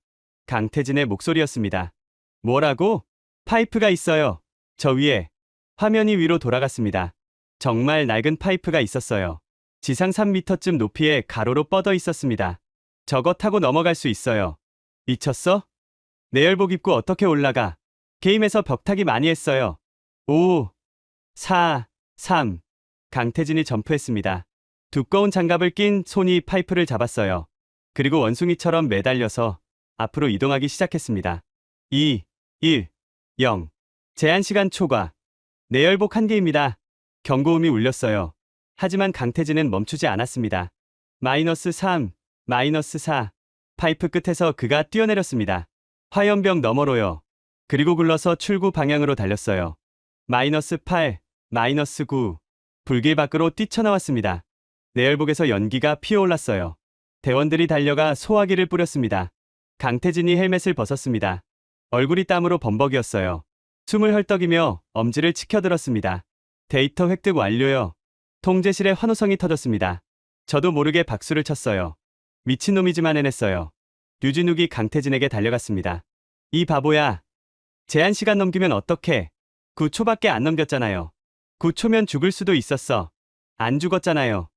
강태진의 목소리였습니다. 뭐라고? 파이프가 있어요. 저 위에. 화면이 위로 돌아갔습니다. 정말 낡은 파이프가 있었어요. 지상 3m쯤 높이에 가로로 뻗어 있었습니다. 저거 타고 넘어갈 수 있어요. 미쳤어? 내열복 입고 어떻게 올라가? 게임에서 벽타기 많이 했어요. 5, 4, 3. 강태진이 점프했습니다. 두꺼운 장갑을 낀 손이 파이프를 잡았어요. 그리고 원숭이처럼 매달려서 앞으로 이동하기 시작했습니다. 2, 1, 0. 제한시간 초과. 내열복 1개입니다. 경고음이 울렸어요. 하지만 강태진은 멈추지 않았습니다. -3, -4. 파이프 끝에서 그가 뛰어내렸습니다. 화염병 너머로요. 그리고 굴러서 출구 방향으로 달렸어요. -8, -9. 불길 밖으로 뛰쳐나왔습니다. 내열복에서 연기가 피어올랐어요. 대원들이 달려가 소화기를 뿌렸습니다. 강태진이 헬멧을 벗었습니다. 얼굴이 땀으로 범벅이었어요. 숨을 헐떡이며 엄지를 치켜들었습니다. 데이터 획득 완료요. 통제실에 환호성이 터졌습니다. 저도 모르게 박수를 쳤어요. 미친놈이지만 해냈어요. 유진욱이 강태진에게 달려갔습니다. 이 바보야. 제한 시간 넘기면 어떡해. 9초밖에 안 넘겼잖아요. 9초면 죽을 수도 있었어. 안 죽었잖아요.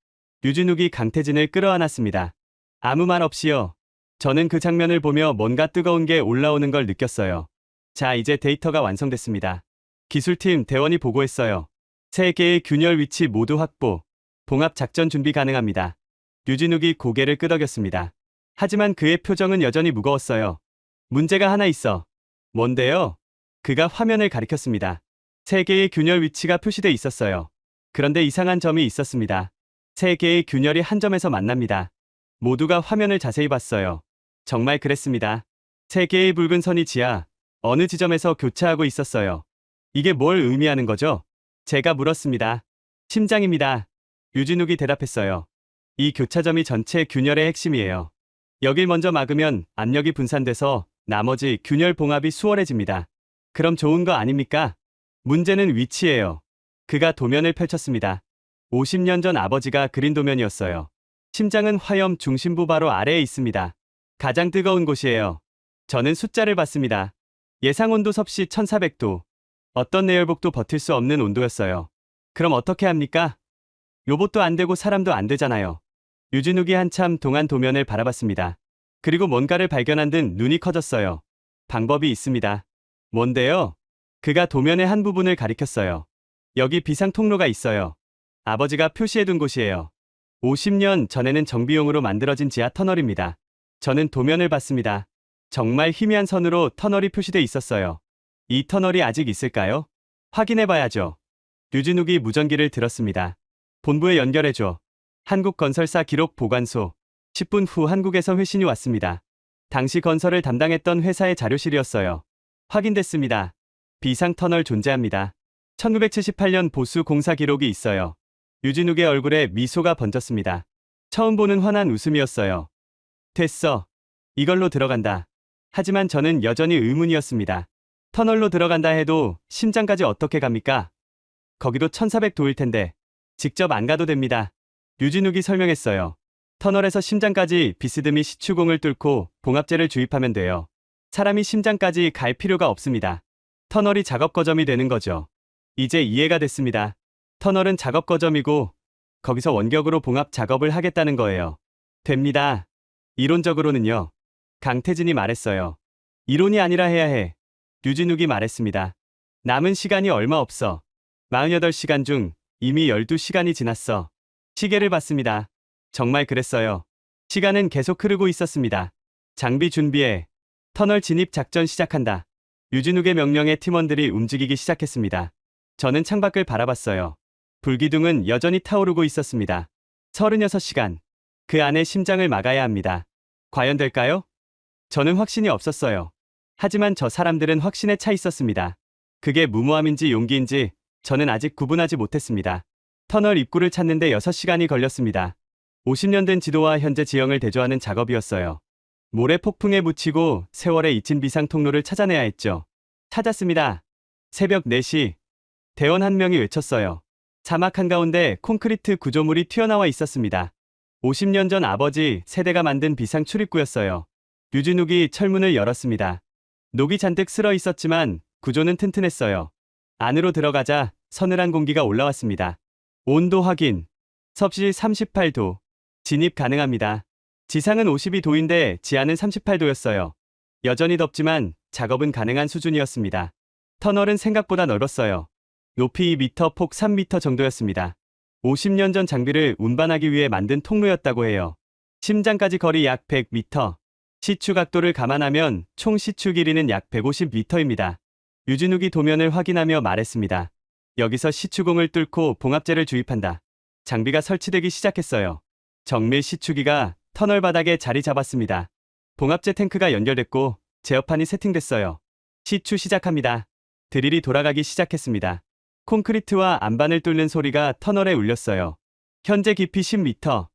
유진욱이 강태진을 끌어안았습니다. 아무 말 없이요. 저는 그 장면을 보며 뭔가 뜨거운 게 올라오는 걸 느꼈어요. 자, 이제 데이터가 완성됐습니다. 기술팀 대원이 보고했어요. 3개의 균열 위치 모두 확보. 봉합 작전 준비 가능합니다. 유진욱이 고개를 끄덕였습니다. 하지만 그의 표정은 여전히 무거웠어요. 문제가 하나 있어. 뭔데요? 그가 화면을 가리켰습니다. 3개의 균열 위치가 표시돼 있었어요. 그런데 이상한 점이 있었습니다. 3개의 균열이 한 점에서 만납니다. 모두가 화면을 자세히 봤어요. 정말 그랬습니다. 3개의 붉은 선이 지하 어느 지점에서 교차하고 있었어요. 이게 뭘 의미하는 거죠? 제가 물었습니다. 심장입니다. 유진욱이 대답했어요. 이 교차점이 전체 균열의 핵심이에요. 여길 먼저 막으면 압력이 분산돼서 나머지 균열 봉합이 수월해집니다. 그럼 좋은 거 아닙니까? 문제는 위치예요. 그가 도면을 펼쳤습니다. 50년 전 아버지가 그린 도면이었어요. 심장은 화염 중심부 바로 아래에 있습니다. 가장 뜨거운 곳이에요. 저는 숫자를 봤습니다. 예상 온도 섭씨 1400도. 어떤 내열복도 버틸 수 없는 온도였어요. 그럼 어떻게 합니까? 로봇도 안 되고 사람도 안 되잖아요. 유진욱이 한참 동안 도면을 바라봤습니다. 그리고 뭔가를 발견한 듯 눈이 커졌어요. 방법이 있습니다. 뭔데요? 그가 도면의 한 부분을 가리켰어요. 여기 비상 통로가 있어요. 아버지가 표시해둔 곳이에요. 50년 전에는 정비용으로 만들어진 지하 터널입니다. 저는 도면을 봤습니다. 정말 희미한 선으로 터널이 표시돼 있었어요. 이 터널이 아직 있을까요? 확인해봐야죠. 류진욱이 무전기를 들었습니다. 본부에 연결해줘. 한국건설사 기록 보관소. 10분 후 한국에서 회신이 왔습니다. 당시 건설을 담당했던 회사의 자료실이었어요. 확인됐습니다. 비상 터널 존재합니다. 1978년 보수 공사 기록이 있어요. 류진욱의 얼굴에 미소가 번졌습니다. 처음 보는 환한 웃음이었어요. 됐어. 이걸로 들어간다. 하지만 저는 여전히 의문이었습니다. 터널로 들어간다 해도 심장까지 어떻게 갑니까? 거기도 1400도일 텐데. 직접 안 가도 됩니다. 류진욱이 설명했어요. 터널에서 심장까지 비스듬히 시추공을 뚫고 봉합제를 주입하면 돼요. 사람이 심장까지 갈 필요가 없습니다. 터널이 작업 거점이 되는 거죠. 이제 이해가 됐습니다. 터널은 작업 거점이고 거기서 원격으로 봉합 작업을 하겠다는 거예요. 됩니다. 이론적으로는요. 강태진이 말했어요. 이론이 아니라 해야 해. 류진욱이 말했습니다. 남은 시간이 얼마 없어. 48시간 중 이미 12시간이 지났어. 시계를 봤습니다. 정말 그랬어요. 시간은 계속 흐르고 있었습니다. 장비 준비해. 터널 진입 작전 시작한다. 류진욱의 명령에 팀원들이 움직이기 시작했습니다. 저는 창밖을 바라봤어요. 불기둥은 여전히 타오르고 있었습니다. 36시간. 그 안에 심장을 막아야 합니다. 과연 될까요? 저는 확신이 없었어요. 하지만 저 사람들은 확신에 차 있었습니다. 그게 무모함인지 용기인지 저는 아직 구분하지 못했습니다. 터널 입구를 찾는데 6시간이 걸렸습니다. 50년 된 지도와 현재 지형을 대조하는 작업이었어요. 모래 폭풍에 묻히고 세월에 잊힌 비상 통로를 찾아내야 했죠. 찾았습니다. 새벽 4시. 대원 한 명이 외쳤어요. 사막 한가운데 콘크리트 구조물이 튀어나와 있었습니다. 50년 전 아버지 세대가 만든 비상 출입구였어요. 류진욱이 철문을 열었습니다. 녹이 잔뜩 슬어 있었지만 구조는 튼튼했어요. 안으로 들어가자 서늘한 공기가 올라왔습니다. 온도 확인. 섭씨 38도. 진입 가능합니다. 지상은 52도인데 지하는 38도였어요. 여전히 덥지만 작업은 가능한 수준이었습니다. 터널은 생각보다 넓었어요. 높이 2m, 폭 3m 정도였습니다. 50년 전 장비를 운반하기 위해 만든 통로였다고 해요. 심장까지 거리 약 100m. 시추 각도를 감안하면 총 시추 길이는 약 150m입니다. 류진욱이 도면을 확인하며 말했습니다. 여기서 시추공을 뚫고 봉합제를 주입한다. 장비가 설치되기 시작했어요. 정밀 시추기가 터널 바닥에 자리 잡았습니다. 봉합제 탱크가 연결됐고 제어판이 세팅됐어요. 시추 시작합니다. 드릴이 돌아가기 시작했습니다. 콘크리트와 안반을 뚫는 소리가 터널에 울렸어요. 현재 깊이 10m,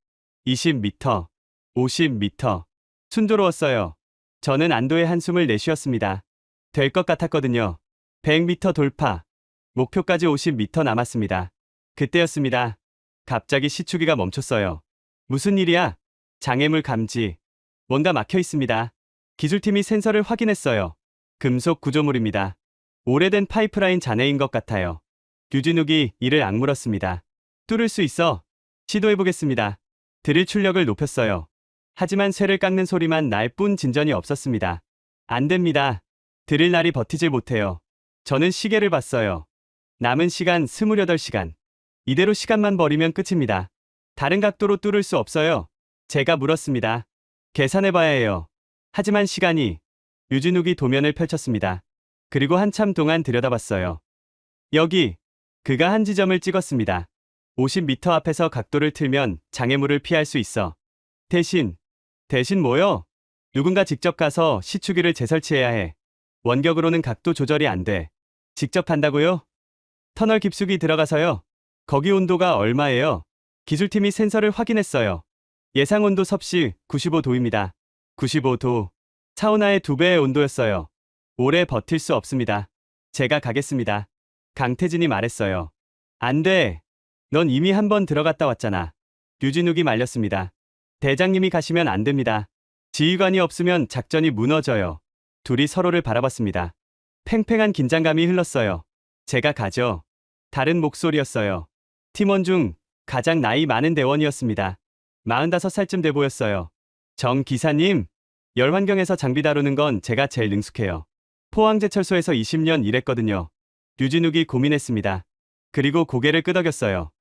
20m, 50m. 순조로웠어요. 저는 안도의 한숨을 내쉬었습니다. 될 것 같았거든요. 100m 돌파. 목표까지 50m 남았습니다. 그때였습니다. 갑자기 시추기가 멈췄어요. 무슨 일이야? 장애물 감지. 뭔가 막혀 있습니다. 기술팀이 센서를 확인했어요. 금속 구조물입니다. 오래된 파이프라인 잔해인 것 같아요. 류진욱이 이를 악물었습니다. 뚫을 수 있어. 시도해보겠습니다. 드릴 출력을 높였어요. 하지만 쇠를 깎는 소리만 날 뿐 진전이 없었습니다. 안 됩니다. 드릴 날이 버티질 못해요. 저는 시계를 봤어요. 남은 시간 28시간. 이대로 시간만 버리면 끝입니다. 다른 각도로 뚫을 수 없어요. 제가 물었습니다. 계산해봐야 해요. 하지만 시간이. 류진욱이 도면을 펼쳤습니다. 그리고 한참 동안 들여다봤어요. 여기. 그가 한 지점을 찍었습니다. 50m 앞에서 각도를 틀면 장애물을 피할 수 있어. 대신 뭐요? 누군가 직접 가서 시추기를 재설치해야 해. 원격으로는 각도 조절이 안 돼. 직접 한다고요? 터널 깊숙이 들어가서요. 거기 온도가 얼마예요? 기술팀이 센서를 확인했어요. 예상 온도 섭씨 95도입니다. 95도. 사우나의 2배의 온도였어요. 오래 버틸 수 없습니다. 제가 가겠습니다. 강태진이 말했어요. 안 돼. 넌 이미 한 번 들어갔다 왔잖아. 류진욱이 말렸습니다. 대장님이 가시면 안 됩니다. 지휘관이 없으면 작전이 무너져요. 둘이 서로를 바라봤습니다. 팽팽한 긴장감이 흘렀어요. 제가 가죠. 다른 목소리였어요. 팀원 중 가장 나이 많은 대원이었습니다. 45살쯤 돼 보였어요. 정 기사님, 열환경에서 장비 다루는 건 제가 제일 능숙해요. 포항제철소에서 20년 일했거든요. 류진욱이 고민했습니다. 그리고 고개를 끄덕였어요.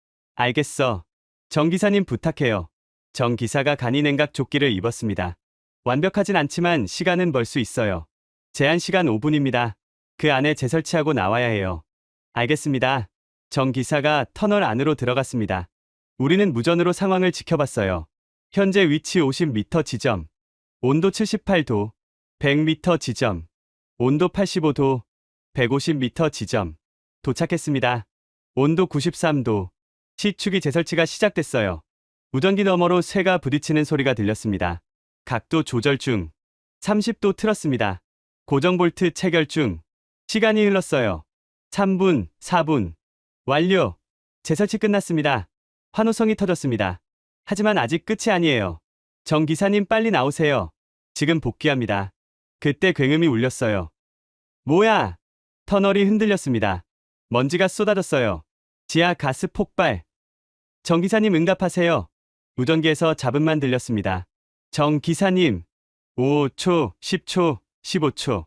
알겠어. 정 기사님 부탁해요. 정 기사가 간이냉각 조끼를 입었습니다. 완벽하진 않지만 시간은 벌 수 있어요. 제한 시간 5분입니다. 그 안에 재설치하고 나와야 해요. 알겠습니다. 정 기사가 터널 안으로 들어갔습니다. 우리는 무전으로 상황을 지켜봤어요. 현재 위치 50m 지점, 온도 78도, 100m 지점, 온도 85도, 150m 지점. 도착했습니다. 온도 93도. 시축이 재설치가 시작됐어요. 무전기 너머로 쇠가 부딪히는 소리가 들렸습니다. 각도 조절 중. 30도 틀었습니다. 고정 볼트 체결 중. 시간이 흘렀어요. 3분, 4분. 완료. 재설치 끝났습니다. 환호성이 터졌습니다. 하지만 아직 끝이 아니에요. 정 기사님 빨리 나오세요. 지금 복귀합니다. 그때 굉음이 울렸어요. 뭐야? 터널이 흔들렸습니다. 먼지가 쏟아졌어요. 지하 가스 폭발. 정 기사님 응답하세요. 무전기에서 잡음만 들렸습니다. 정 기사님. 5초, 10초, 15초.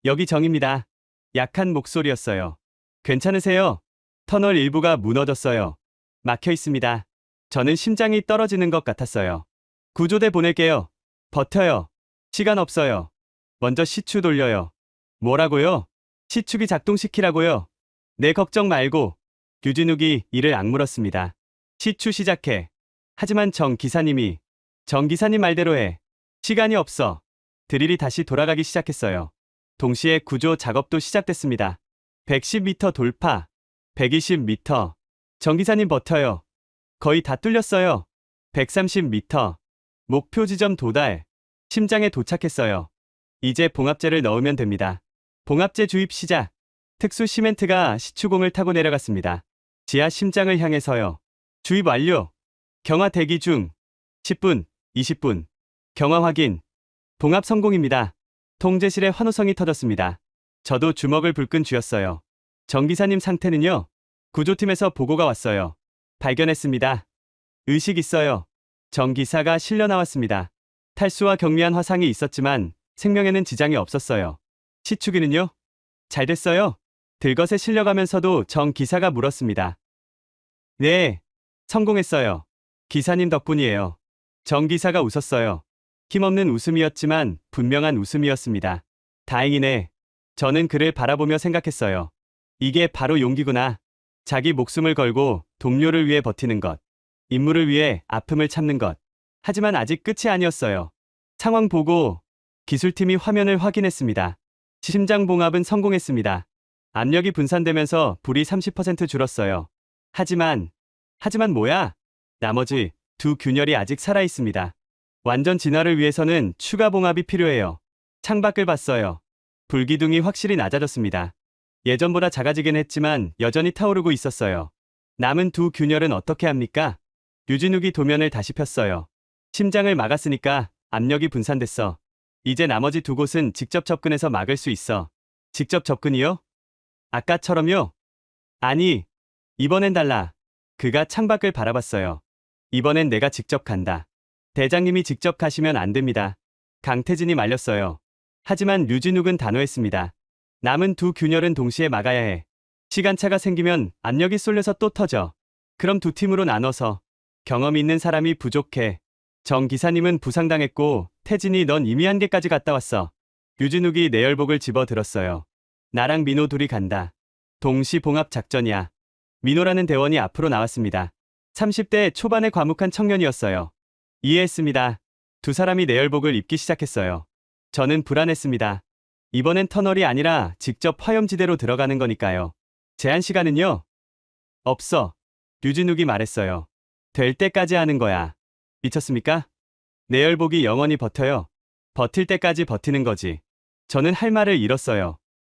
여기 정입니다. 약한 목소리였어요. 괜찮으세요? 터널 일부가 무너졌어요. 막혀 있습니다. 저는 심장이 떨어지는 것 같았어요. 구조대 보낼게요. 버텨요. 시간 없어요. 먼저 시추 돌려요. 뭐라고요? 시축이 작동시키라고요. 내 걱정 말고. 류진욱이 이를 악물었습니다. 시추 시작해. 하지만 정 기사님 말대로 해. 시간이 없어. 드릴이 다시 돌아가기 시작했어요. 동시에 구조 작업도 시작됐습니다. 110m 돌파. 120m. 정 기사님 버텨요. 거의 다 뚫렸어요. 130m. 목표 지점 도달. 심장에 도착했어요. 이제 봉합제를 넣으면 됩니다. 봉합제 주입 시작. 특수 시멘트가 시추공을 타고 내려갔습니다. 지하 심장을 향해서요. 주입 완료. 경화 대기 중. 10분, 20분. 경화 확인. 봉합 성공입니다. 통제실에 환호성이 터졌습니다. 저도 주먹을 불끈 쥐었어요. 정 기사님 상태는요? 구조팀에서 보고가 왔어요. 발견했습니다. 의식 있어요. 정 기사가 실려 나왔습니다. 탈수와 경미한 화상이 있었지만 생명에는 지장이 없었어요. 시추기는요? 잘 됐어요? 들것에 실려가면서도 정 기사가 물었습니다. 네, 성공했어요. 기사님 덕분이에요. 정 기사가 웃었어요. 힘없는 웃음이었지만 분명한 웃음이었습니다. 다행이네. 저는 그를 바라보며 생각했어요. 이게 바로 용기구나. 자기 목숨을 걸고 동료를 위해 버티는 것. 임무를 위해 아픔을 참는 것. 하지만 아직 끝이 아니었어요. 상황 보고 기술팀이 화면을 확인했습니다. 심장 봉합은 성공했습니다. 압력이 분산되면서 불이 30% 줄었어요. 하지만 뭐야? 나머지 두 균열이 아직 살아있습니다. 완전 진화를 위해서는 추가 봉합이 필요해요. 창밖을 봤어요. 불기둥이 확실히 낮아졌습니다. 예전보다 작아지긴 했지만 여전히 타오르고 있었어요. 남은 두 균열은 어떻게 합니까? 류진욱이 도면을 다시 폈어요. 심장을 막았으니까 압력이 분산됐어. 이제 나머지 두 곳은 직접 접근해서 막을 수 있어. 직접 접근이요? 아까처럼요? 아니, 이번엔 달라. 그가 창밖을 바라봤어요. 이번엔 내가 직접 간다. 대장님이 직접 가시면 안 됩니다. 강태진이 말렸어요. 하지만 류진욱은 단호했습니다. 남은 두 균열은 동시에 막아야 해. 시간차가 생기면 압력이 쏠려서 또 터져. 그럼 두 팀으로 나눠서. 경험 있는 사람이 부족해. 정 기사님은 부상당했고 태진이 넌 이미 한계까지 갔다 왔어. 류진욱이 내열복을 집어들었어요. 나랑 민호 둘이 간다. 동시 봉합 작전이야. 민호라는 대원이 앞으로 나왔습니다. 30대 초반의 과묵한 청년이었어요. 이해했습니다. 두 사람이 내열복을 입기 시작했어요. 저는 불안했습니다. 이번엔 터널이 아니라 직접 화염지대로 들어가는 거니까요. 제한 시간은요? 없어. 류진욱이 말했어요. 될 때까지 하는 거야. 미쳤습니까? 내열복이 영원히 버텨요. 버틸 때까지 버티는 거지. 저는 할 말을 잃었어요.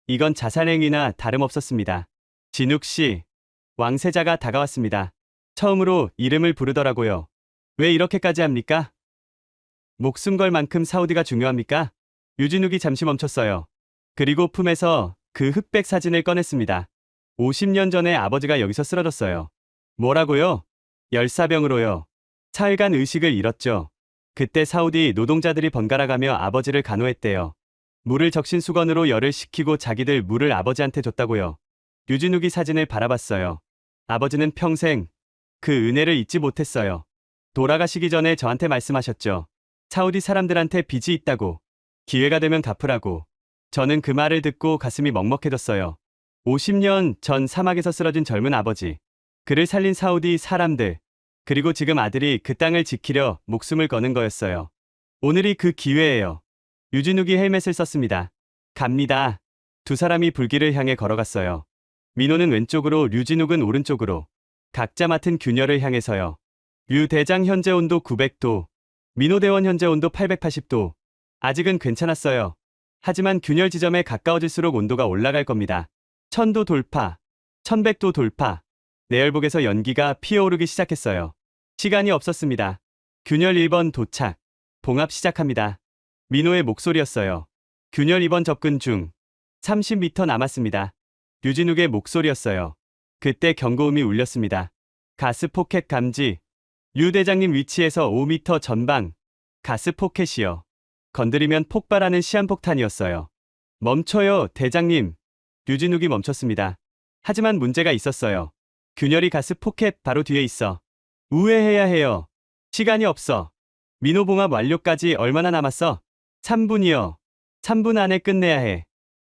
이건 자살행위나 다름없었습니다. 진욱 씨, 왕세자가 다가왔습니다. 처음으로 이름을 부르더라고요. 왜 이렇게까지 합니까? 목숨 걸 만큼 사우디가 중요합니까? 유진욱이 잠시 멈췄어요. 그리고 품에서 그 흑백 사진을 꺼냈습니다. 50년 전에 아버지가 여기서 쓰러졌어요. 뭐라고요? 열사병으로요. 사흘간 의식을 잃었죠. 그때 사우디 노동자들이 번갈아가며 아버지를 간호했대요. 물을 적신 수건으로 열을 식히고 자기들 물을 아버지한테 줬다고요. 유진욱이 사진을 바라봤어요. 아버지는 평생 그 은혜를 잊지 못했어요. 돌아가시기 전에 저한테 말씀하셨죠. 사우디 사람들한테 빚이 있다고. 기회가 되면 갚으라고. 저는 그 말을 듣고 가슴이 먹먹해졌어요. 50년 전 사막에서 쓰러진 젊은 아버지. 그를 살린 사우디 사람들. 그리고 지금 아들이 그 땅을 지키려 목숨을 거는 거였어요. 오늘이 그 기회예요. 유진욱이 헬멧을 썼습니다. 갑니다. 두 사람이 불길을 향해 걸어갔어요. 민호는 왼쪽으로, 류진욱은 오른쪽으로. 각자 맡은 균열을 향해서요. 류 대장 현재 온도 900도. 민호 대원 현재 온도 880도. 아직은 괜찮았어요. 하지만 균열 지점에 가까워질수록 온도가 올라갈 겁니다. 1000도 돌파. 1100도 돌파. 내열복에서 연기가 피어오르기 시작했어요. 시간이 없었습니다. 균열 1번 도착. 봉합 시작합니다. 민호의 목소리였어요. 균열 2번 접근 중. 30m 남았습니다. 류진욱의 목소리였어요. 그때 경고음이 울렸습니다. 가스 포켓 감지. 류 대장님 위치에서 5m 전방. 가스 포켓이요. 건드리면 폭발하는 시한폭탄이었어요. 멈춰요, 대장님. 류진욱이 멈췄습니다. 하지만 문제가 있었어요. 균열이 가스 포켓 바로 뒤에 있어. 우회해야 해요. 시간이 없어. 민호 봉합 완료까지 얼마나 남았어? 3분이요. 3분 안에 끝내야 해.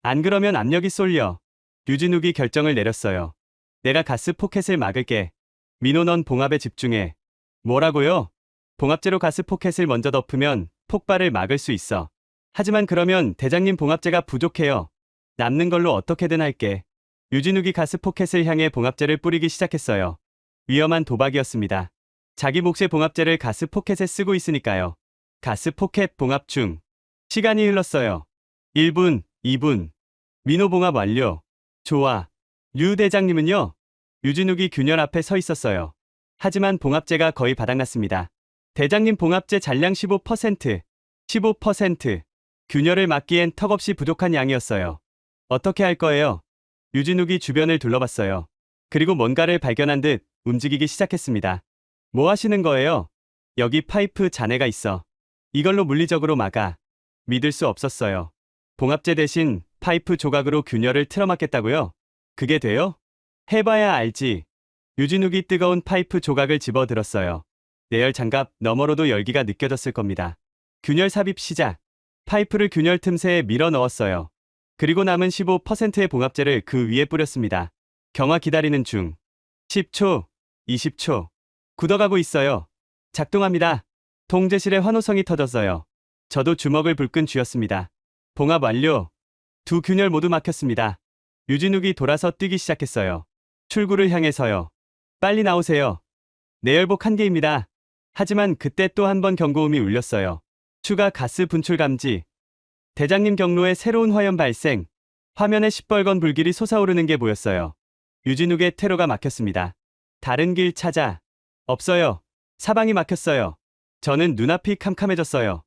안 그러면 압력이 쏠려. 류진욱이 결정을 내렸어요. 내가 가스 포켓을 막을게. 민호 넌 봉합에 집중해. 뭐라고요? 봉합제로 가스 포켓을 먼저 덮으면 폭발을 막을 수 있어. 하지만 그러면 대장님 봉합제가 부족해요. 남는 걸로 어떻게든 할게. 류진욱이 가스 포켓을 향해 봉합제를 뿌리기 시작했어요. 위험한 도박이었습니다. 자기 몫의 봉합제를 가스 포켓에 쓰고 있으니까요. 가스 포켓 봉합 중. 시간이 흘렀어요. 1분, 2분. 민호 봉합 완료. 좋아. 류 대장님은요? 류진욱이 균열 앞에 서 있었어요. 하지만 봉합제가 거의 바닥났습니다. 대장님 봉합제 잔량 15%. 15%. 균열을 막기엔 턱없이 부족한 양이었어요. 어떻게 할 거예요? 류진욱이 주변을 둘러봤어요. 그리고 뭔가를 발견한 듯 움직이기 시작했습니다. 뭐 하시는 거예요? 여기 파이프 잔해가 있어. 이걸로 물리적으로 막아. 믿을 수 없었어요. 봉합제 대신 파이프 조각으로 균열을 틀어막겠다고요? 그게 돼요? 해봐야 알지. 류진욱이 뜨거운 파이프 조각을 집어들었어요. 내열 장갑 너머로도 열기가 느껴졌을 겁니다. 균열 삽입 시작. 파이프를 균열 틈새에 밀어 넣었어요. 그리고 남은 15%의 봉합제를 그 위에 뿌렸습니다. 경화 기다리는 중. 10초, 20초. 굳어가고 있어요. 작동합니다. 통제실의 환호성이 터졌어요. 저도 주먹을 불끈 쥐었습니다. 봉합 완료. 두 균열 모두 막혔습니다. 류진욱이 돌아서 뛰기 시작했어요. 출구를 향해서요. 빨리 나오세요. 내열복 1개입니다. 하지만 그때 또 한 번 경고음이 울렸어요. 추가 가스 분출 감지. 대장님 경로에 새로운 화염 발생. 화면에 시뻘건 불길이 솟아오르는 게 보였어요. 류진욱의 퇴로가 막혔습니다. 다른 길 찾아. 없어요. 사방이 막혔어요. 저는 눈앞이 캄캄해졌어요.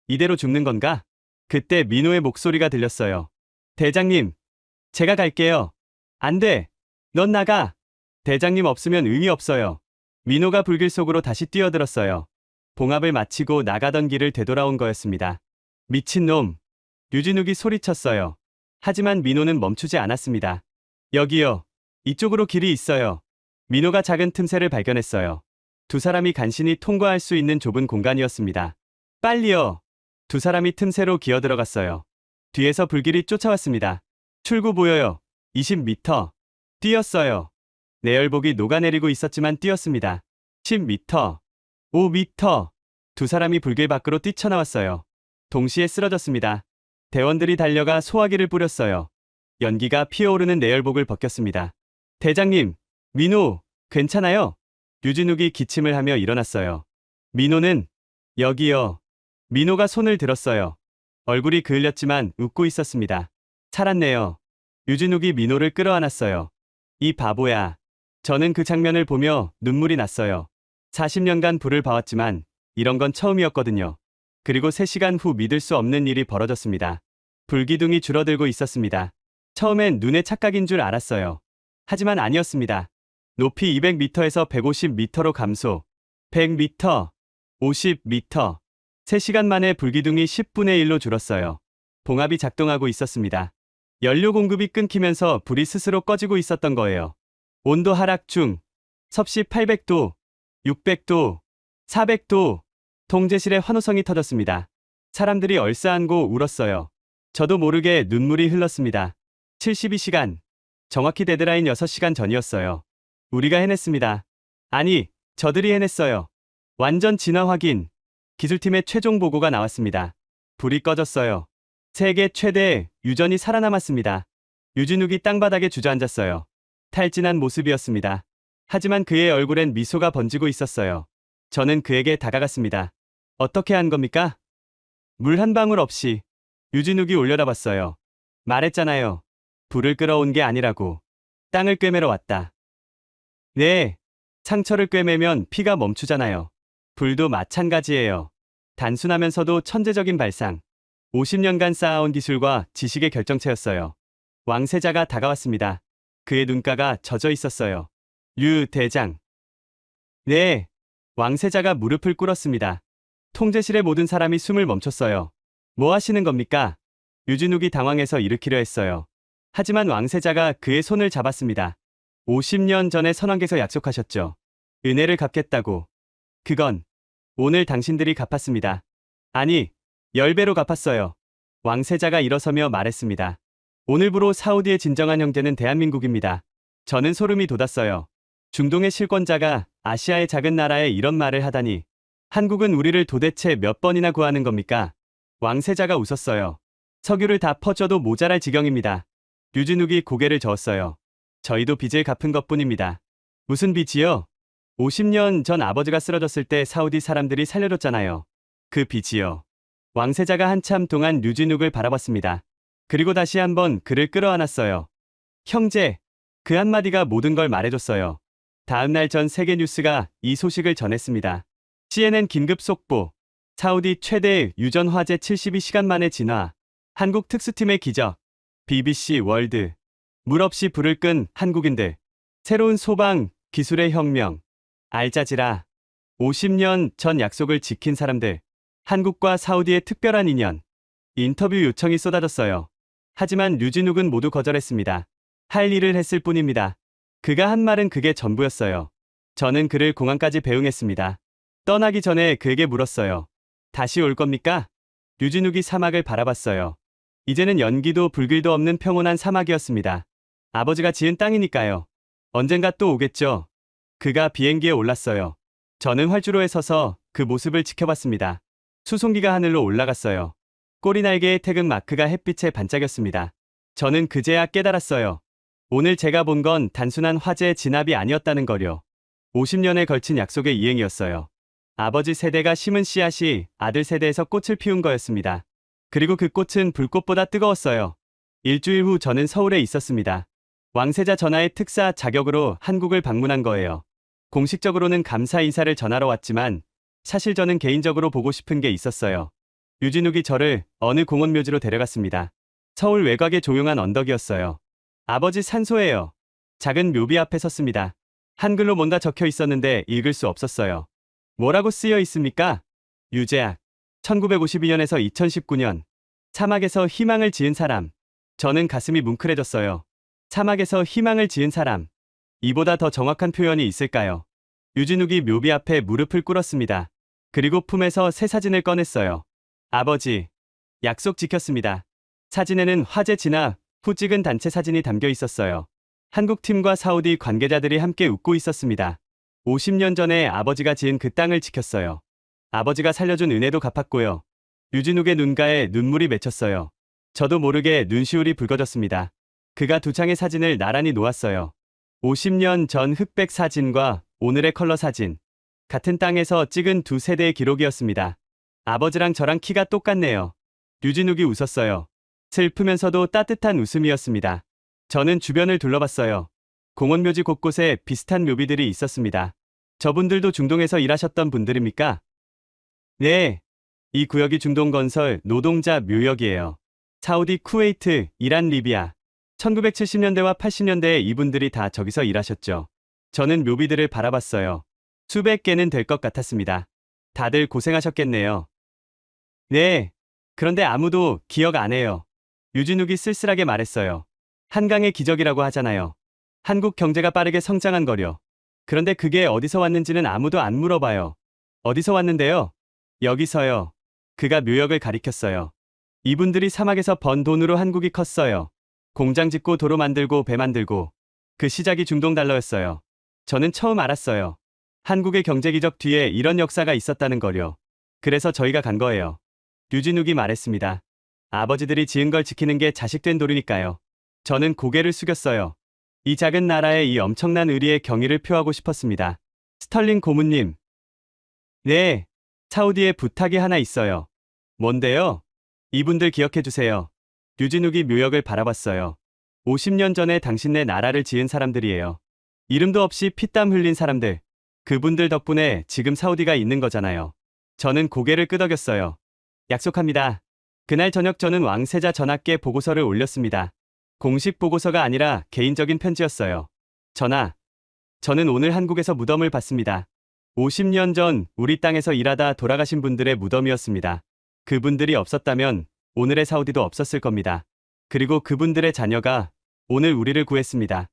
이대로 죽는 건가? 그때 민호의 목소리가 들렸어요. 대장님, 제가 갈게요. 안 돼. 넌 나가. 대장님 없으면 의미 없어요. 민호가 불길 속으로 다시 뛰어들었어요. 봉합을 마치고 나가던 길을 되돌아온 거였습니다. 미친놈. 류진욱이 소리쳤어요. 하지만 민호는 멈추지 않았습니다. 여기요. 이쪽으로 길이 있어요. 민호가 작은 틈새를 발견했어요. 두 사람이 간신히 통과할 수 있는 좁은 공간이었습니다. 빨리요. 두 사람이 틈새로 기어들어갔어요. 뒤에서 불길이 쫓아왔습니다. 출구 보여요. 20m. 뛰었어요. 내열복이 녹아내리고 있었지만 뛰었습니다. 10m. 5m. 두 사람이 불길 밖으로 뛰쳐나왔어요. 동시에 쓰러졌습니다. 대원들이 달려가 소화기를 뿌렸어요. 연기가 피어오르는 내열복을 벗겼습니다. 대장님, 민호, 괜찮아요? 류진욱이 기침을 하며 일어났어요. 민호는 여기요. 민호가 손을 들었어요. 얼굴이 그을렸지만 웃고 있었습니다. 살았네요. 류진욱이 민호를 끌어안았어요. 이 바보야. 저는 그 장면을 보며 눈물이 났어요. 40년간 불을 봐왔지만 이런 건 처음이었거든요. 그리고 3시간 후 믿을 수 없는 일이 벌어졌습니다. 불기둥이 줄어들고 있었습니다. 처음엔 눈의 착각인 줄 알았어요. 하지만 아니었습니다. 높이 200m에서 150m로 감소. 100m, 50m. 3시간 만에 불기둥이 10분의 1로 줄었어요. 봉합이 작동하고 있었습니다. 연료 공급이 끊기면서 불이 스스로 꺼지고 있었던 거예요. 온도 하락 중. 섭씨 800도, 600도, 400도, 통제실에 환호성이 터졌습니다. 사람들이 얼싸안고 울었어요. 저도 모르게 눈물이 흘렀습니다. 72시간. 정확히 데드라인 6시간 전이었어요. 우리가 해냈습니다. 아니, 저들이 해냈어요. 완전 진화 확인. 기술팀의 최종 보고가 나왔습니다. 불이 꺼졌어요. 세계 최대 유전이 살아남았습니다. 유진욱이 땅바닥에 주저앉았어요. 탈진한 모습이었습니다. 하지만 그의 얼굴엔 미소가 번지고 있었어요. 저는 그에게 다가갔습니다. 어떻게 한 겁니까? 물 한 방울 없이. 유진욱이 올려다봤어요. 말했잖아요. 불을 끌어온 게 아니라고. 땅을 꿰매러 왔다. 네. 상처를 꿰매면 피가 멈추잖아요. 불도 마찬가지예요. 단순하면서도 천재적인 발상. 50년간 쌓아온 기술과 지식의 결정체였어요. 왕세자가 다가왔습니다. 그의 눈가가 젖어 있었어요. 류 대장. 네. 왕세자가 무릎을 꿇었습니다. 통제실의 모든 사람이 숨을 멈췄어요. 뭐 하시는 겁니까? 유진욱이 당황해서 일으키려 했어요. 하지만 왕세자가 그의 손을 잡았습니다. 50년 전에 선왕께서 약속하셨죠. 은혜를 갚겠다고. 그건 오늘 당신들이 갚았습니다. 아니, 10배로 갚았어요. 왕세자가 일어서며 말했습니다. 오늘부로 사우디의 진정한 형제는 대한민국입니다. 저는 소름이 돋았어요. 중동의 실권자가 아시아의 작은 나라에 이런 말을 하다니. 한국은 우리를 도대체 몇 번이나 구하는 겁니까? 왕세자가 웃었어요. 석유를 다 퍼줘도 모자랄 지경입니다. 유진욱이 고개를 저었어요. 저희도 빚을 갚은 것뿐입니다. 무슨 빚이요? 50년 전 아버지가 쓰러졌을 때 사우디 사람들이 살려줬잖아요. 그 빚이요. 왕세자가 한참 동안 유진욱을 바라봤습니다. 그리고 다시 한번 그를 끌어안았어요. 형제, 그 한마디가 모든 걸 말해줬어요. 다음날 전 세계 뉴스가 이 소식을 전했습니다. CNN 긴급 속보. 사우디 최대 유전 화재 72시간 만에 진화. 한국 특수팀의 기적. BBC 월드. 물 없이 불을 끈 한국인들. 새로운 소방 기술의 혁명. 알자지라. 50년 전 약속을 지킨 사람들. 한국과 사우디의 특별한 인연. 인터뷰 요청이 쏟아졌어요. 하지만 유진욱은 모두 거절했습니다. 할 일을 했을 뿐입니다. 그가 한 말은 그게 전부였어요. 저는 그를 공항까지 배웅했습니다. 떠나기 전에 그에게 물었어요. 다시 올 겁니까? 유진욱이 사막을 바라봤어요. 이제는 연기도 불길도 없는 평온한 사막이었습니다. 아버지가 지은 땅이니까요. 언젠가 또 오겠죠. 그가 비행기에 올랐어요. 저는 활주로에 서서 그 모습을 지켜봤습니다. 수송기가 하늘로 올라갔어요. 꼬리날개의 태극 마크가 햇빛에 반짝였습니다. 저는 그제야 깨달았어요. 오늘 제가 본 건 단순한 화재의 진압이 아니었다는 거요. 50년에 걸친 약속의 이행이었어요. 아버지 세대가 심은 씨앗이 아들 세대에서 꽃을 피운 거였습니다. 그리고 그 꽃은 불꽃보다 뜨거웠어요. 일주일 후 저는 서울에 있었습니다. 왕세자 전하의 특사 자격으로 한국을 방문한 거예요. 공식적으로는 감사 인사를 전하러 왔지만 사실 저는 개인적으로 보고 싶은 게 있었어요. 유진욱이 저를 어느 공원묘지로 데려갔습니다. 서울 외곽의 조용한 언덕이었어요. 아버지 산소예요. 작은 묘비 앞에 섰습니다. 한글로 뭔가 적혀 있었는데 읽을 수 없었어요. 뭐라고 쓰여 있습니까? 유재학. 1952년에서 2019년. 사막에서 희망을 지은 사람. 저는 가슴이 뭉클해졌어요. 사막에서 희망을 지은 사람. 이보다 더 정확한 표현이 있을까요? 유진욱이 묘비 앞에 무릎을 꿇었습니다. 그리고 품에서 새 사진을 꺼냈어요. 아버지. 약속 지켰습니다. 사진에는 화재 진압 후 찍은 단체 사진이 담겨 있었어요. 한국팀과 사우디 관계자들이 함께 웃고 있었습니다. 50년 전에 아버지가 지은 그 땅을 지켰어요. 아버지가 살려준 은혜도 갚았고요. 유진욱의 눈가에 눈물이 맺혔어요. 저도 모르게 눈시울이 붉어졌습니다. 그가 두 장의 사진을 나란히 놓았어요. 50년 전 흑백 사진과 오늘의 컬러 사진. 같은 땅에서 찍은 두 세대의 기록이었습니다. 아버지랑 저랑 키가 똑같네요. 유진욱이 웃었어요. 슬프면서도 따뜻한 웃음이었습니다. 저는 주변을 둘러봤어요. 공원묘지 곳곳에 비슷한 묘비들이 있었습니다. 저분들도 중동에서 일하셨던 분들입니까? 네. 이 구역이 중동건설 노동자 묘역이에요. 사우디, 쿠웨이트, 이란, 리비아. 1970년대와 80년대에 이분들이 다 저기서 일하셨죠. 저는 묘비들을 바라봤어요. 수백 개는 될 것 같았습니다. 다들 고생하셨겠네요. 네. 그런데 아무도 기억 안 해요. 유진욱이 쓸쓸하게 말했어요. 한강의 기적이라고 하잖아요. 한국 경제가 빠르게 성장한 거려. 그런데 그게 어디서 왔는지는 아무도 안 물어봐요. 어디서 왔는데요? 여기서요. 그가 묘역을 가리켰어요. 이분들이 사막에서 번 돈으로 한국이 컸어요. 공장 짓고 도로 만들고 배 만들고. 그 시작이 중동 달러였어요. 저는 처음 알았어요. 한국의 경제기적 뒤에 이런 역사가 있었다는 거요. 그래서 저희가 간 거예요. 류진욱이 말했습니다. 아버지들이 지은 걸 지키는 게 자식된 도리니까요. 저는 고개를 숙였어요. 이 작은 나라의 이 엄청난 의리의 경의를 표하고 싶었습니다. 스털링 고문님. 네, 사우디에 부탁이 하나 있어요. 뭔데요? 이분들 기억해주세요. 류진욱이 묘역을 바라봤어요. 50년 전에 당신네 나라를 지은 사람들이에요. 이름도 없이 피땀 흘린 사람들. 그분들 덕분에 지금 사우디가 있는 거잖아요. 저는 고개를 끄덕였어요. 약속합니다. 그날 저녁 저는 왕세자 전하께 보고서를 올렸습니다. 공식 보고서가 아니라 개인적인 편지였어요. 저는 오늘 한국에서 무덤을 봤습니다. 50년 전 우리 땅에서 일하다 돌아가신 분들의 무덤이었습니다. 그분들이 없었다면 오늘의 사우디도 없었을 겁니다. 그리고 그분들의 자녀가 오늘 우리를 구했습니다.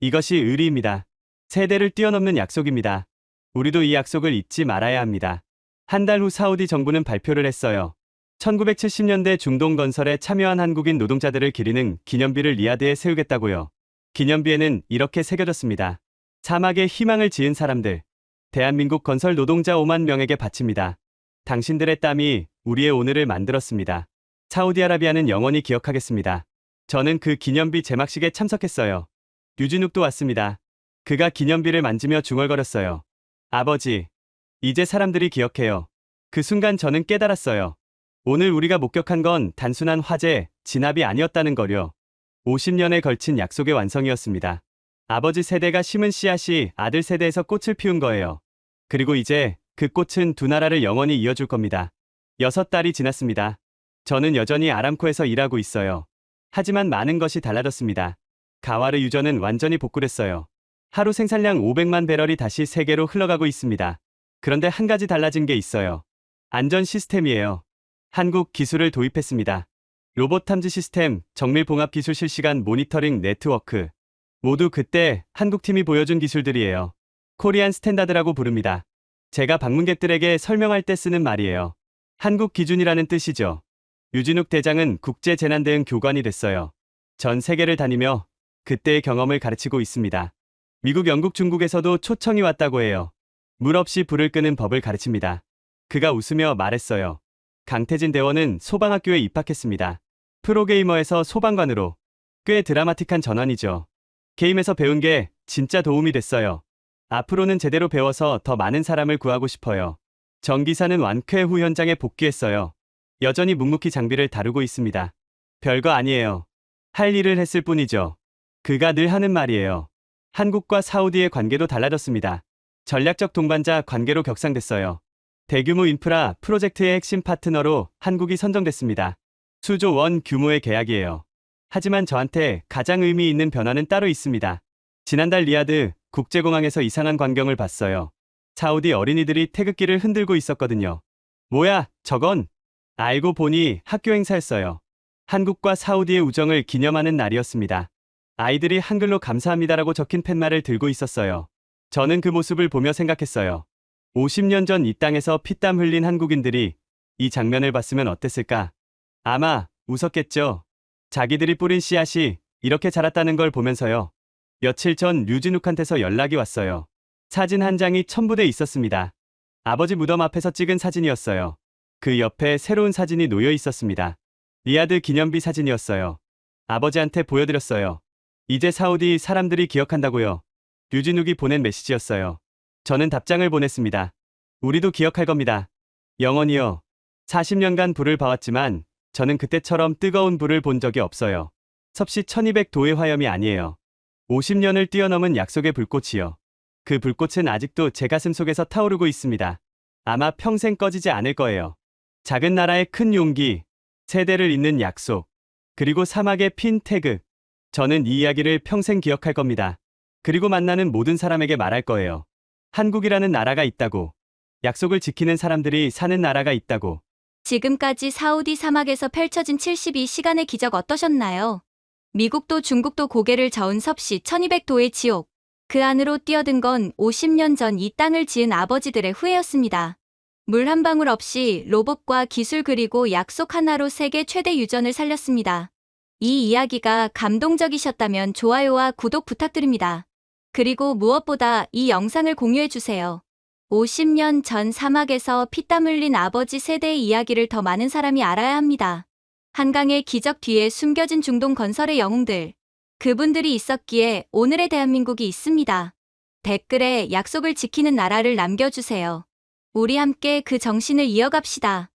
이것이 의리입니다. 세대를 뛰어넘는 약속입니다. 우리도 이 약속을 잊지 말아야 합니다. 한 달 후 사우디 정부는 발표를 했어요. 1970년대 중동 건설에 참여한 한국인 노동자들을 기리는 기념비를 리야드에 세우겠다고요. 기념비에는 이렇게 새겨졌습니다. 사막에 희망을 지은 사람들. 대한민국 건설 노동자 5만 명에게 바칩니다. 당신들의 땀이 우리의 오늘을 만들었습니다. 사우디아라비아는 영원히 기억하겠습니다. 저는 그 기념비 제막식에 참석했어요. 류진욱도 왔습니다. 그가 기념비를 만지며 중얼거렸어요. 아버지, 이제 사람들이 기억해요. 그 순간 저는 깨달았어요. 오늘 우리가 목격한 건 단순한 화재, 진압이 아니었다는 거요. 50년에 걸친 약속의 완성이었습니다. 아버지 세대가 심은 씨앗이 아들 세대에서 꽃을 피운 거예요. 그리고 이제 그 꽃은 두 나라를 영원히 이어줄 겁니다. 6달이 지났습니다. 저는 여전히 아람코에서 일하고 있어요. 하지만 많은 것이 달라졌습니다. 가와르 유전은 완전히 복구됐어요. 하루 생산량 500만 배럴이 다시 세계로 흘러가고 있습니다. 그런데 한 가지 달라진 게 있어요. 안전 시스템이에요. 한국 기술을 도입했습니다. 로봇 탐지 시스템, 정밀 봉합 기술 실시간 모니터링 네트워크. 모두 그때 한국팀이 보여준 기술들이에요. 코리안 스탠다드라고 부릅니다. 제가 방문객들에게 설명할 때 쓰는 말이에요. 한국 기준이라는 뜻이죠. 유진욱 대장은 국제재난대응 교관이 됐어요. 전 세계를 다니며 그때의 경험을 가르치고 있습니다. 미국, 영국, 중국에서도 초청이 왔다고 해요. 물 없이 불을 끄는 법을 가르칩니다. 그가 웃으며 말했어요. 강태진 대원은 소방학교에 입학했습니다. 프로게이머에서 소방관으로. 꽤 드라마틱한 전환이죠. 게임에서 배운 게 진짜 도움이 됐어요. 앞으로는 제대로 배워서 더 많은 사람을 구하고 싶어요. 정 기사는 완쾌 후 현장에 복귀했어요. 여전히 묵묵히 장비를 다루고 있습니다. 별거 아니에요. 할 일을 했을 뿐이죠. 그가 늘 하는 말이에요. 한국과 사우디의 관계도 달라졌습니다. 전략적 동반자 관계로 격상됐어요. 대규모 인프라 프로젝트의 핵심 파트너로 한국이 선정됐습니다. 수조 원 규모의 계약이에요. 하지만 저한테 가장 의미 있는 변화는 따로 있습니다. 지난달 리야드 국제공항에서 이상한 광경을 봤어요. 사우디 어린이들이 태극기를 흔들고 있었거든요. 뭐야, 저건? 알고 보니 학교 행사였어요. 한국과 사우디의 우정을 기념하는 날이었습니다. 아이들이 한글로 감사합니다라고 적힌 팻말을 들고 있었어요. 저는 그 모습을 보며 생각했어요. 50년 전 이 땅에서 피땀 흘린 한국인들이 이 장면을 봤으면 어땠을까? 아마 웃었겠죠. 자기들이 뿌린 씨앗이 이렇게 자랐다는 걸 보면서요. 며칠 전 류진욱한테서 연락이 왔어요. 사진 한 장이 첨부돼 있었습니다. 아버지 무덤 앞에서 찍은 사진이었어요. 그 옆에 새로운 사진이 놓여 있었습니다. 리야드 기념비 사진이었어요. 아버지한테 보여드렸어요. 이제 사우디 사람들이 기억한다고요. 류진욱이 보낸 메시지였어요. 저는 답장을 보냈습니다. 우리도 기억할 겁니다. 영원히요. 40년간 불을 봐왔지만 저는 그때처럼 뜨거운 불을 본 적이 없어요. 섭씨 1200도의 화염이 아니에요. 50년을 뛰어넘은 약속의 불꽃이요. 그 불꽃은 아직도 제 가슴 속에서 타오르고 있습니다. 아마 평생 꺼지지 않을 거예요. 작은 나라의 큰 용기, 세대를 잇는 약속, 그리고 사막의 핀 태극. 저는 이 이야기를 평생 기억할 겁니다. 그리고 만나는 모든 사람에게 말할 거예요. 한국이라는 나라가 있다고. 약속을 지키는 사람들이 사는 나라가 있다고. 지금까지 사우디 사막에서 펼쳐진 72시간의 기적 어떠셨나요? 미국도 중국도 고개를 저은 섭씨 1200도의 지옥. 그 안으로 뛰어든 건 50년 전 이 땅을 지은 아버지들의 후예였습니다. 물 한 방울 없이 로봇과 기술 그리고 약속 하나로 세계 최대 유전을 살렸습니다. 이 이야기가 감동적이셨다면 좋아요와 구독 부탁드립니다. 그리고 무엇보다 이 영상을 공유해주세요. 50년 전 사막에서 피땀 흘린 아버지 세대의 이야기를 더 많은 사람이 알아야 합니다. 한강의 기적 뒤에 숨겨진 중동 건설의 영웅들. 그분들이 있었기에 오늘의 대한민국이 있습니다. 댓글에 약속을 지키는 나라를 남겨주세요. 우리 함께 그 정신을 이어갑시다.